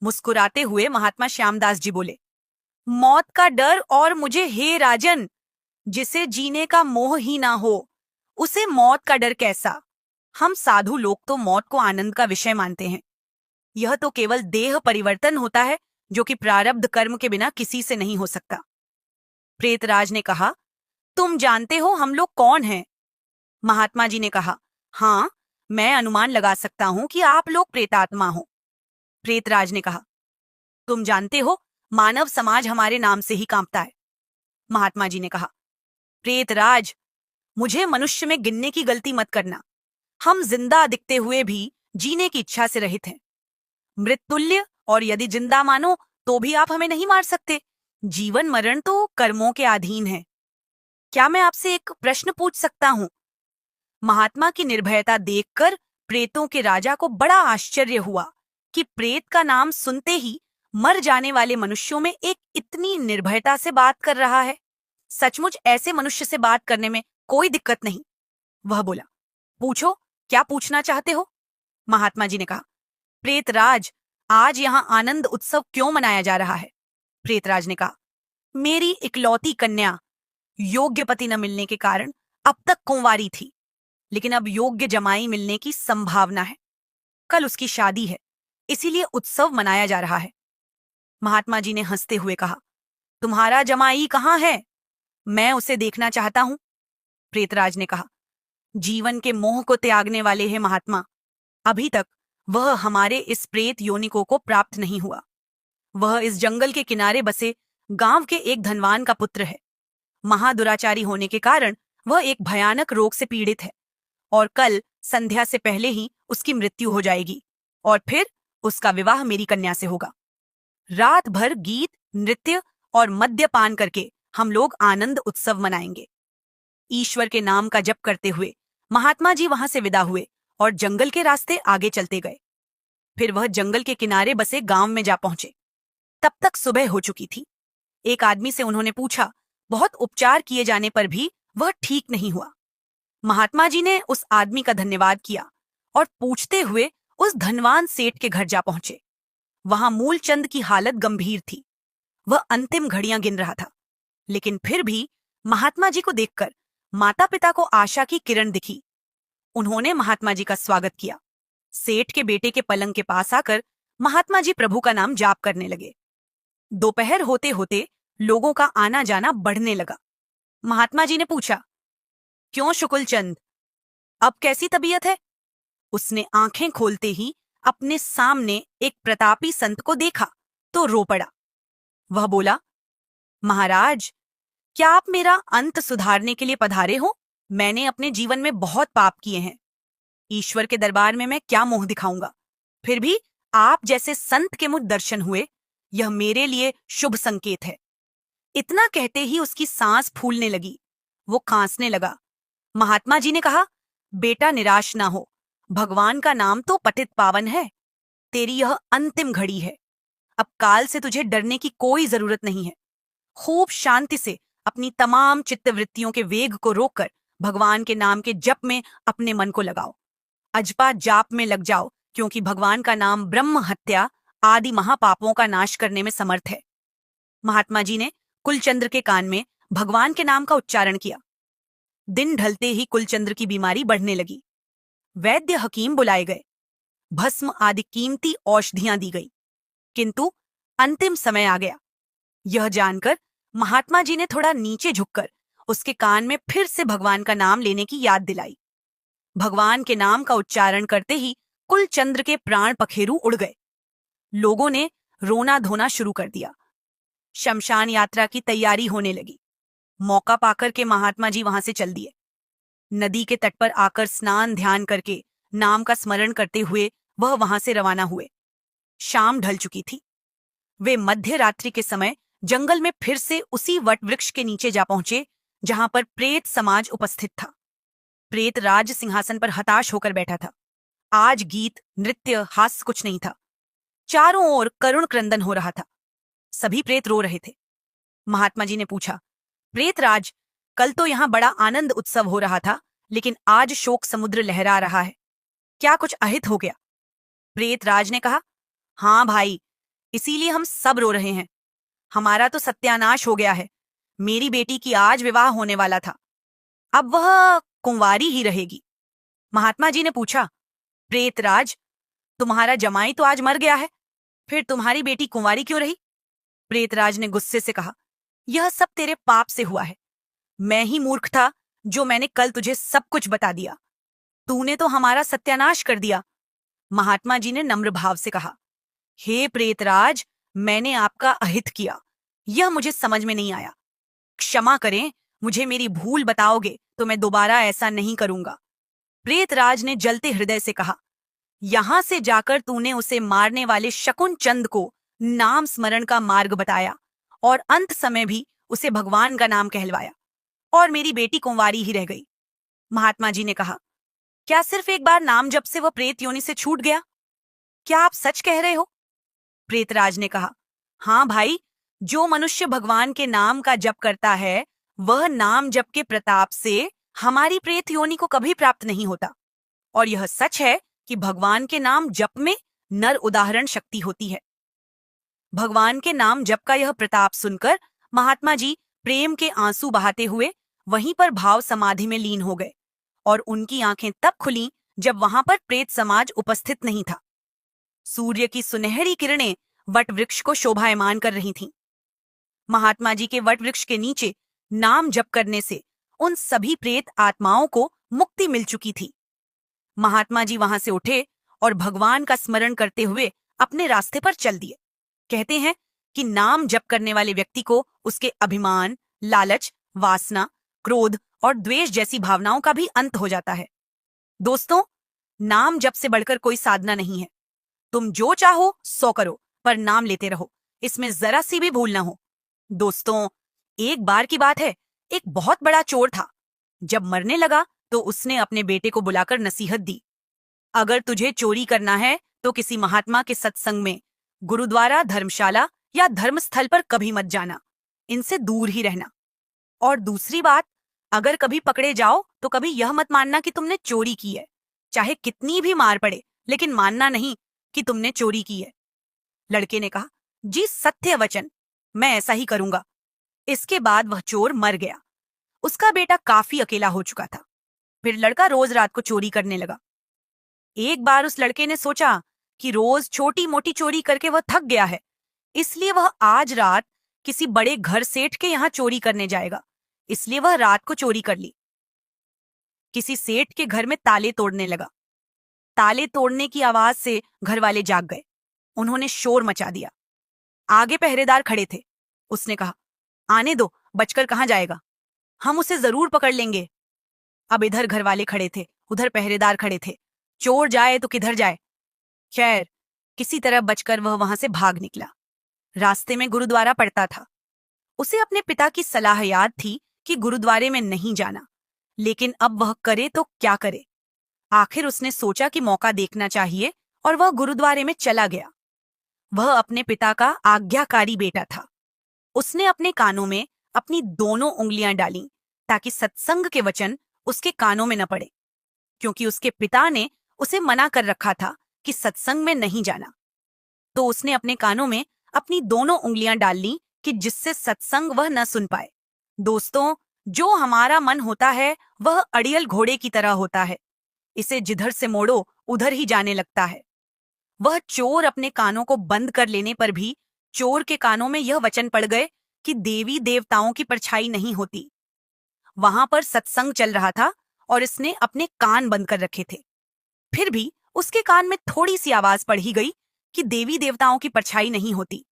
मुस्कुराते हुए महात्मा श्यामदास जी बोले, मौत का डर और मुझे, हे राजन, जिसे जीने का मोह ही ना हो उसे मौत का डर कैसा? हम साधु लोग तो मौत को आनंद का विषय मानते हैं। यह तो केवल देह परिवर्तन होता है, जो कि प्रारब्ध कर्म के बिना किसी से नहीं हो सकता। प्रेतराज ने कहा, तुम जानते हो हम लोग कौन हैं? महात्मा जी ने कहा, हाँ, मैं अनुमान लगा सकता हूं कि आप लोग प्रेतात्मा हो। प्रेतराज ने कहा, तुम जानते हो मानव समाज हमारे नाम से ही कांपता है। महात्मा जी ने कहा, प्रेतराज, मुझे मनुष्य में गिनने की गलती मत करना। हम जिंदा दिखते हुए भी जीने की इच्छा से रहित हैं। मृत्युल्य, और यदि जिंदा मानो तो भी आप हमें नहीं मार सकते। जीवन मरण तो कर्मों के अधीन है। क्या मैं आपसे एक प्रश्न पूछ सकता हूं? महात्मा की निर्भयता देखकर प्रेतों के राजा को बड़ा आश्चर्य हुआ कि प्रेत का नाम सुनते ही मर जाने वाले मनुष्यों में एक इतनी निर्भयता से बात कर रहा है। सचमुच ऐसे मनुष्य से बात करने में कोई दिक्कत नहीं। वह बोला, पूछो, क्या पूछना चाहते हो? महात्मा जी ने कहा, प्रेतराज, आज यहाँ आनंद उत्सव क्यों मनाया जा रहा है? प्रेतराज ने कहा, मेरी इकलौती कन्या योग्य पति न मिलने के कारण अब तक कुंवारी थी, लेकिन अब योग्य जमाई मिलने की संभावना है। कल उसकी शादी है, इसीलिए उत्सव मनाया जा रहा है। महात्मा जी ने हंसते हुए कहा, तुम्हारा जमाई कहाँ है? मैं उसे देखना चाहता हूं। प्रेतराज ने कहा, जीवन के मोह को त्यागने वाले हैं महात्मा। अभी तक वह हमारे इस प्रेत योनिकों को प्राप्त नहीं हुआ। वह इस जंगल के किनारे बसे गांव के एक धनवान का पुत्र है। महादुराचारी होने के कारण वह एक भयानक रोग से पीड़ित है और कल संध्या से पहले ही उसकी मृत्यु हो जाएगी और फिर उसका विवाह मेरी कन्या से होगा। रात भर गीत, नृत्य और मद्यपान करके हम लोग आनंद उत्सव मनाएंगे। ईश्वर के नाम का जप करते हुए महात्मा जी वहां से विदा हुए और जंगल के रास्ते आगे चलते गए। फिर वह जंगल के किनारे बसे गांव में जा पहुंचे। तब तक सुबह हो चुकी थी। एक आदमी से उन्होंने पूछा, बहुत उपचार किए जाने पर भी वह ठीक नहीं हुआ। महात्मा जी ने उस आदमी का धन्यवाद किया और पूछते हुए उस धनवान सेठ के घर जा पहुंचे। वहां मूलचंद की हालत गंभीर थी। वह अंतिम घड़ियां गिन रहा था, लेकिन फिर भी महात्मा जी को देखकर माता पिता को आशा की किरण दिखी। उन्होंने महात्मा जी का स्वागत किया। सेठ के बेटे के पलंग के पास आकर महात्मा जी प्रभु का नाम जाप करने लगे। दोपहर होते होते लोगों का आना जाना बढ़ने लगा। महात्मा जी ने पूछा, क्यों शुक्लचंद, अब कैसी तबीयत है? उसने आंखें खोलते ही अपने सामने एक प्रतापी संत को देखा तो रो पड़ा। वह बोला, महाराज, क्या आप मेरा अंत सुधारने के लिए पधारे हो? मैंने अपने जीवन में बहुत पाप किए हैं। ईश्वर के दरबार में मैं क्या मोह दिखाऊंगा? फिर भी आप जैसे संत के मुझ दर्शन हुए, यह मेरे लिए शुभ संकेत है। इतना कहते ही उसकी सांस फूलने लगी। वो खांसने लगा। महात्मा जी ने कहा, बेटा निराश ना हो, भगवान का नाम तो पतित पावन है। तेरी यह अंतिम घड़ी है। अब काल से तुझे डरने की कोई जरूरत नहीं है। खूब शांति से अपनी तमाम चित्तवृत्तियों के वेग को रोककर भगवान के नाम के जप में अपने मन को लगाओ। अजपा जाप में लग जाओ, क्योंकि भगवान का नाम ब्रह्म हत्या आदि महापापों का नाश करने में समर्थ है। महात्मा जी ने कुलचंद्र के कान में भगवान के नाम का उच्चारण किया। दिन ढलते ही कुलचंद्र की बीमारी बढ़ने लगी। वैद्य हकीम बुलाए गए, भस्म आदि कीमती औषधियां दी गई, किंतु अंतिम समय आ गया। यह जानकर महात्मा जी ने थोड़ा नीचे झुककर उसके कान में फिर से भगवान का नाम लेने की याद दिलाई। भगवान के नाम का उच्चारण करते ही कुलचंद्र के प्राण पखेरु उड़ गए। लोगों ने रोना धोना शुरू कर दिया। शमशान यात्रा की तैयारी होने लगी। मौका पाकर के महात्मा जी वहां से चल दिए। नदी के तट पर आकर स्नान ध्यान करके नाम का स्मरण करते हुए वह वहां से रवाना हुए। शाम ढल चुकी थी। वे मध्य रात्रि के समय जंगल में फिर से उसी वट वृक्ष के नीचे जा पहुंचे जहां पर प्रेत समाज उपस्थित था। प्रेत राज सिंहासन पर हताश होकर बैठा था। आज गीत नृत्य हास्य कुछ नहीं था। चारों ओर करुण क्रंदन हो रहा था। सभी प्रेत रो रहे थे। महात्मा जी ने पूछा, प्रेतराज, कल तो यहां बड़ा आनंद उत्सव हो रहा था, लेकिन आज शोक समुद्र लहरा रहा है, क्या कुछ अहित हो गया? प्रेतराज ने कहा, हां भाई, इसीलिए हम सब रो रहे हैं। हमारा तो सत्यानाश हो गया है। मेरी बेटी की आज विवाह होने वाला था, अब वह कुंवारी ही रहेगी। महात्मा जी ने पूछा, प्रेतराज, तुम्हारा जमाई तो आज मर गया है, फिर तुम्हारी बेटी कुंवारी क्यों रही? प्रेतराज ने गुस्से से कहा, यह सब तेरे पाप से हुआ है। मैं ही मूर्ख था जो मैंने कल तुझे सब कुछ बता दिया। तूने तो हमारा सत्यानाश कर दिया। महात्मा जी ने नम्र भाव से कहा, हे प्रेतराज, मैंने आपका अहित किया, यह मुझे समझ में नहीं आया। क्षमा करें, मुझे मेरी भूल बताओगे तो मैं दोबारा ऐसा नहीं करूंगा। प्रेतराज ने जलते हृदय से कहा, यहां से जाकर तूने उसे मारने वाले शकुन चंद को नाम स्मरण का मार्ग बताया और अंत समय भी उसे भगवान का नाम कहलवाया, और मेरी बेटी कुंवारी ही रह गई। महात्मा जी ने कहा, क्या सिर्फ एक बार नाम जप से वह प्रेत योनि से छूट गया? क्या आप सच कह रहे हो? प्रेतराज ने कहा, हां भाई, जो मनुष्य भगवान के नाम का जप करता है वह नाम जप के प्रताप से हमारी प्रेत योनि को कभी प्राप्त नहीं होता। और यह सच है कि भगवान के नाम जप में नर उदाहरण शक्ति होती है। भगवान के नाम जप का यह प्रताप सुनकर महात्मा जी प्रेम के आंसू बहाते हुए वहीं पर भाव समाधि में लीन हो गए, और उनकी आंखें तब खुलीं जब वहां पर प्रेत समाज उपस्थित नहीं था। सूर्य की सुनहरी किरणें वट वृक्ष को शोभायमान कर रही थीं। महात्मा जी के वट वृक्ष के नीचे नाम जप करने से उन सभी प्रेत आत्माओं को मुक्ति मिल चुकी थी। महात्मा जी वहां से उठे और भगवान का स्मरण करते हुए अपने रास्ते पर चल दिए। कहते हैं कि नाम जप करने वाले व्यक्ति को उसके अभिमान, लालच, वासना, क्रोध और द्वेष जैसी भावनाओं का भी अंत हो जाता है। दोस्तों, नाम जप से बढ़कर कोई साधना नहीं है। तुम जो चाहो सो करो, पर नाम लेते रहो, इसमें जरा सी भी भूल ना हो। दोस्तों, एक बार की बात है, एक बहुत बड़ा चोर था। जब मरने लगा तो उसने अपने बेटे को बुलाकर नसीहत दी, अगर तुझे चोरी करना है तो किसी महात्मा के सत्संग में, गुरुद्वारा, धर्मशाला या धर्मस्थल पर कभी मत जाना, इनसे दूर ही रहना। और दूसरी बात, अगर कभी पकड़े जाओ तो कभी यह मत मानना कि तुमने चोरी की है, चाहे कितनी भी मार पड़े, लेकिन मानना नहीं कि तुमने चोरी की है। लड़के ने कहा, जी सत्य वचन, मैं ऐसा ही करूंगा। इसके बाद वह चोर मर गया। उसका बेटा काफी अकेला हो चुका था। फिर लड़का रोज रात को चोरी करने लगा। एक बार उस लड़के ने सोचा कि रोज छोटी मोटी चोरी करके वह थक गया है, इसलिए वह आज रात किसी बड़े घर सेठ के यहाँ चोरी करने जाएगा। इसलिए वह रात को चोरी कर ली। किसी सेठ के घर में ताले तोड़ने लगा। ताले तोड़ने की आवाज से घर वाले जाग गए। उन्होंने शोर मचा दिया। आगे पहरेदार खड़े थे। उसने कहा, आने दो, बचकर कहां जाएगा, हम उसे जरूर पकड़ लेंगे। अब इधर घर वाले खड़े थे, उधर पहरेदार खड़े थे। चोर जाए तो किधर जाए। खैर, किसी तरह बचकर वह वहां से भाग निकला। रास्ते में गुरुद्वारा पड़ता था। उसे अपने पिता की सलाह याद थी कि गुरुद्वारे में नहीं जाना, लेकिन अब वह करे तो क्या करे। आखिर उसने सोचा कि मौका देखना चाहिए और वह गुरुद्वारे में चला गया। वह अपने पिता का आज्ञाकारी बेटा था। उसने अपने कानों में अपनी दोनों उंगलियां डालीं ताकि सत्संग के वचन उसके कानों में न पड़े, क्योंकि उसके पिता ने उसे मना कर रखा था कि सत्संग में नहीं जाना। तो उसने अपने कानों में अपनी दोनों उंगलियां डाल लीं कि जिससे सत्संग वह न सुन पाए। दोस्तों, जो हमारा मन होता है वह अड़ियल घोड़े की तरह होता है। इसे जिधर से मोड़ो उधर ही जाने लगता है। वह चोर अपने कानों को बंद कर लेने पर भी चोर के कानों में यह वचन पड़ गए कि देवी देवताओं की परछाई नहीं होती। वहां पर सत्संग चल रहा था और इसने अपने कान बंद कर रखे थे। फिर भी उसके कान में थोड़ी सी आवाज पड़ ही गई कि देवी देवताओं की परछाई नहीं होती।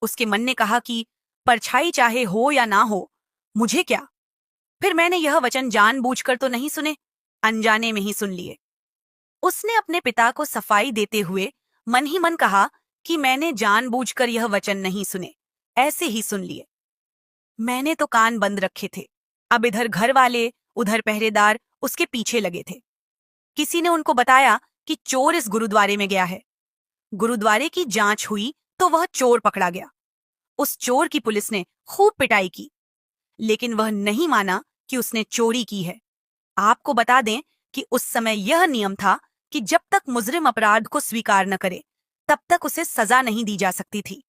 उसके मन ने कहा कि परछाई चाहे हो या ना हो, मुझे क्या। फिर मैंने यह वचन जानबूझकर तो नहीं सुने, अनजाने में ही सुन लिए। उसने अपने पिता को सफाई देते हुए मन ही मन कहा कि मैंने जानबूझकर यह वचन नहीं सुने, ऐसे ही सुन लिए। मैंने तो कान बंद रखे थे। अब इधर घर वाले, उधर पहरेदार उसके पीछे लगे थे। किसी ने उनको बताया कि चोर इस गुरुद्वारे में गया है। गुरुद्वारे की जांच हुई तो वह चोर पकड़ा गया। उस चोर की पुलिस ने खूब पिटाई की, लेकिन वह नहीं माना कि उसने चोरी की है। आपको बता दें कि उस समय यह नियम था कि जब तक मुजरिम अपराध को स्वीकार न करे, तब तक उसे सजा नहीं दी जा सकती थी।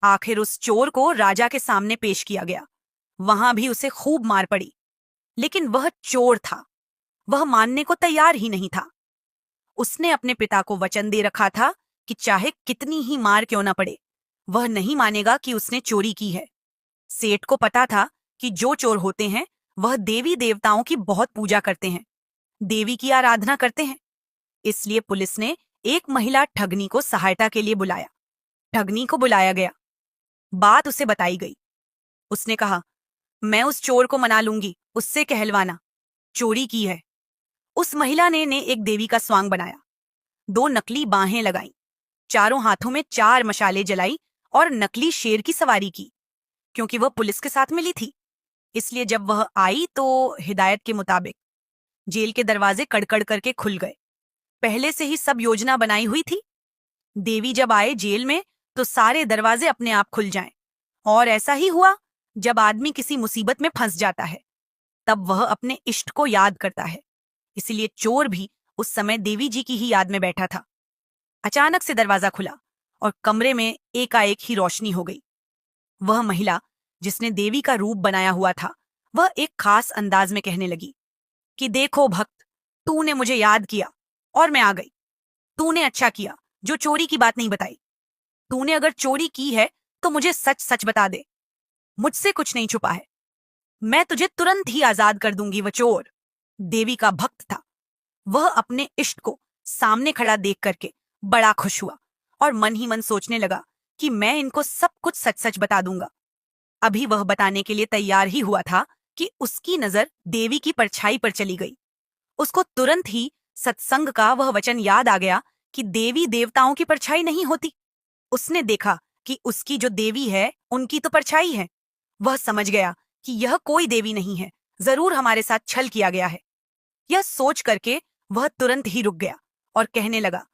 आखिर उस चोर को राजा के सामने पेश किया गया। वहां भी उसे खूब मार पड़ी, लेकिन वह चोर था। वह मानने को तैयार ही नहीं था। उसने अपने पिता को वचन दे रखा था कि चाहे कितनी ही मार क्यों न पड़े, वह नहीं मानेगा कि उसने चोरी की है। सेठ को पता था कि जो चोर होते हैं वह देवी देवताओं की बहुत पूजा करते हैं, देवी की आराधना करते हैं। इसलिए पुलिस ने एक महिला ठगनी को सहायता के लिए बुलाया। ठगनी को बुलाया गया। बात उसे बताई गई। उसने कहा, मैं उस चोर को मना लूंगी, उससे कहलवाना, चोरी की है। उस महिला ने एक देवी का स्वांग बनाया, 2 नकली बाहें लगाई, चारों हाथों में 4 मशाले जलाई और नकली शेर की सवारी की। क्योंकि वह पुलिस के साथ मिली थी, इसलिए जब वह आई तो हिदायत के मुताबिक जेल के दरवाजे कड़कड़ करके खुल गए। पहले से ही सब योजना बनाई हुई थी। देवी जब आए जेल में तो सारे दरवाजे अपने आप खुल जाएं। और ऐसा ही हुआ। जब आदमी किसी मुसीबत में फंस जाता है, तब वह अपने इष्ट को याद करता है। इसलिए चोर भी उस समय देवी जी की ही याद में बैठा था। अचानक से दरवाजा खुला और कमरे में एकाएक ही रोशनी हो गई। वह महिला जिसने देवी का रूप बनाया हुआ था, वह एक खास अंदाज में कहने लगी कि देखो भक्त, तूने मुझे याद किया और मैं आ गई। तूने अच्छा किया जो चोरी की बात नहीं बताई। तूने अगर चोरी की है तो मुझे सच सच बता दे। मुझसे कुछ नहीं छुपा है। मैं तुझे तुरंत ही आजाद कर दूंगी। वह चोर देवी का भक्त था। वह अपने इष्ट को सामने खड़ा देख करके बड़ा खुश हुआ और मन ही मन सोचने लगा कि मैं इनको सब कुछ सच सच बता दूंगा। अभी वह बताने के लिए तैयार ही हुआ था कि उसकी नजर देवी की परछाई पर चली गई। उसको तुरंत ही सत्संग का वह वचन याद आ गया कि देवी देवताओं की परछाई नहीं होती। उसने देखा कि उसकी जो देवी है उनकी तो परछाई है। वह समझ गया कि यह कोई देवी नहीं है, जरूर हमारे साथ छल किया गया है। यह सोच करके वह तुरंत ही रुक गया और कहने लगा,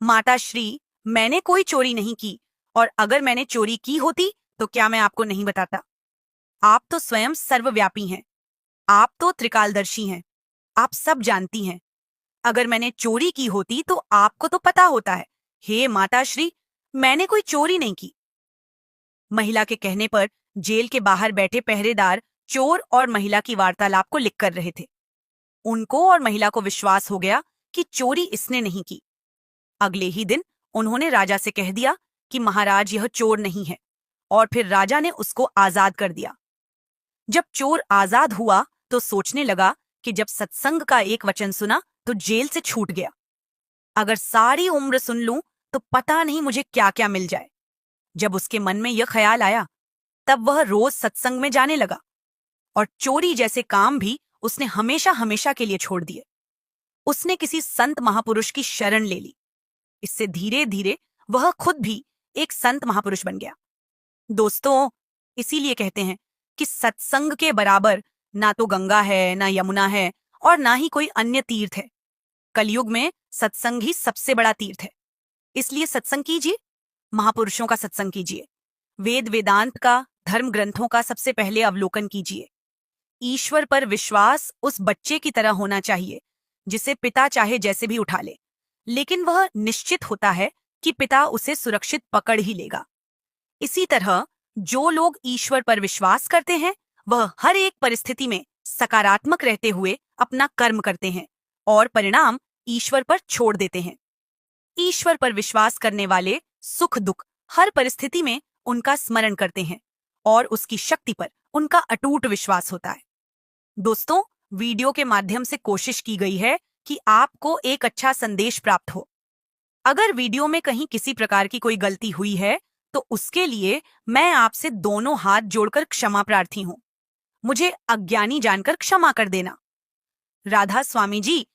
माता श्री, मैंने कोई चोरी नहीं की, और अगर मैंने चोरी की होती तो क्या मैं आपको नहीं बताता। आप तो स्वयं सर्वव्यापी हैं। आप तो त्रिकालदर्शी हैं। आप सब जानती हैं। अगर मैंने चोरी की होती तो आपको तो पता होता है। हे माता श्री, मैंने कोई चोरी नहीं की। महिला के कहने पर जेल के बाहर बैठे पहरेदार चोर और महिला की वार्तालाप को लिख कर रहे थे। उनको और महिला को विश्वास हो गया कि चोरी इसने नहीं की। अगले ही दिन उन्होंने राजा से कह दिया कि महाराज, यह चोर नहीं है, और फिर राजा ने उसको आजाद कर दिया। जब चोर आजाद हुआ तो सोचने लगा कि जब सत्संग का एक वचन सुना तो जेल से छूट गया। अगर सारी उम्र सुन लूं तो पता नहीं मुझे क्या क्या मिल जाए। जब उसके मन में यह ख्याल आया, तब वह रोज सत्संग में जाने लगा और चोरी जैसे काम भी उसने हमेशा हमेशा के लिए छोड़ दिए। उसने किसी संत महापुरुष की शरण ले ली। इससे धीरे धीरे वह खुद भी एक संत महापुरुष बन गया। दोस्तों, इसीलिए कहते हैं कि सत्संग के बराबर ना तो गंगा है, ना यमुना है, और ना ही कोई अन्य तीर्थ है। कलयुग में सत्संग ही सबसे बड़ा तीर्थ है। इसलिए सत्संग कीजिए, महापुरुषों का सत्संग कीजिए, वेद वेदांत का, धर्म ग्रंथों का सबसे पहले अवलोकन कीजिए। ईश्वर पर विश्वास उस बच्चे की तरह होना चाहिए जिसे पिता चाहे जैसे भी उठा ले, लेकिन वह निश्चित होता है कि पिता उसे सुरक्षित पकड़ ही लेगा। इसी तरह जो लोग ईश्वर पर विश्वास करते हैं वह हर एक परिस्थिति में सकारात्मक रहते हुए अपना कर्म करते हैं और परिणाम ईश्वर पर छोड़ देते हैं। ईश्वर पर विश्वास करने वाले सुख दुख हर परिस्थिति में उनका स्मरण करते हैं और उसकी शक्ति पर उनका अटूट विश्वास होता है। दोस्तों, वीडियो के माध्यम से कोशिश की गई है कि आपको एक अच्छा संदेश प्राप्त हो। अगर वीडियो में कहीं किसी प्रकार की कोई गलती हुई है तो उसके लिए मैं आपसे दोनों हाथ जोड़कर क्षमा प्रार्थी हूं। मुझे अज्ञानी जानकर क्षमा कर देना। राधा स्वामी जी,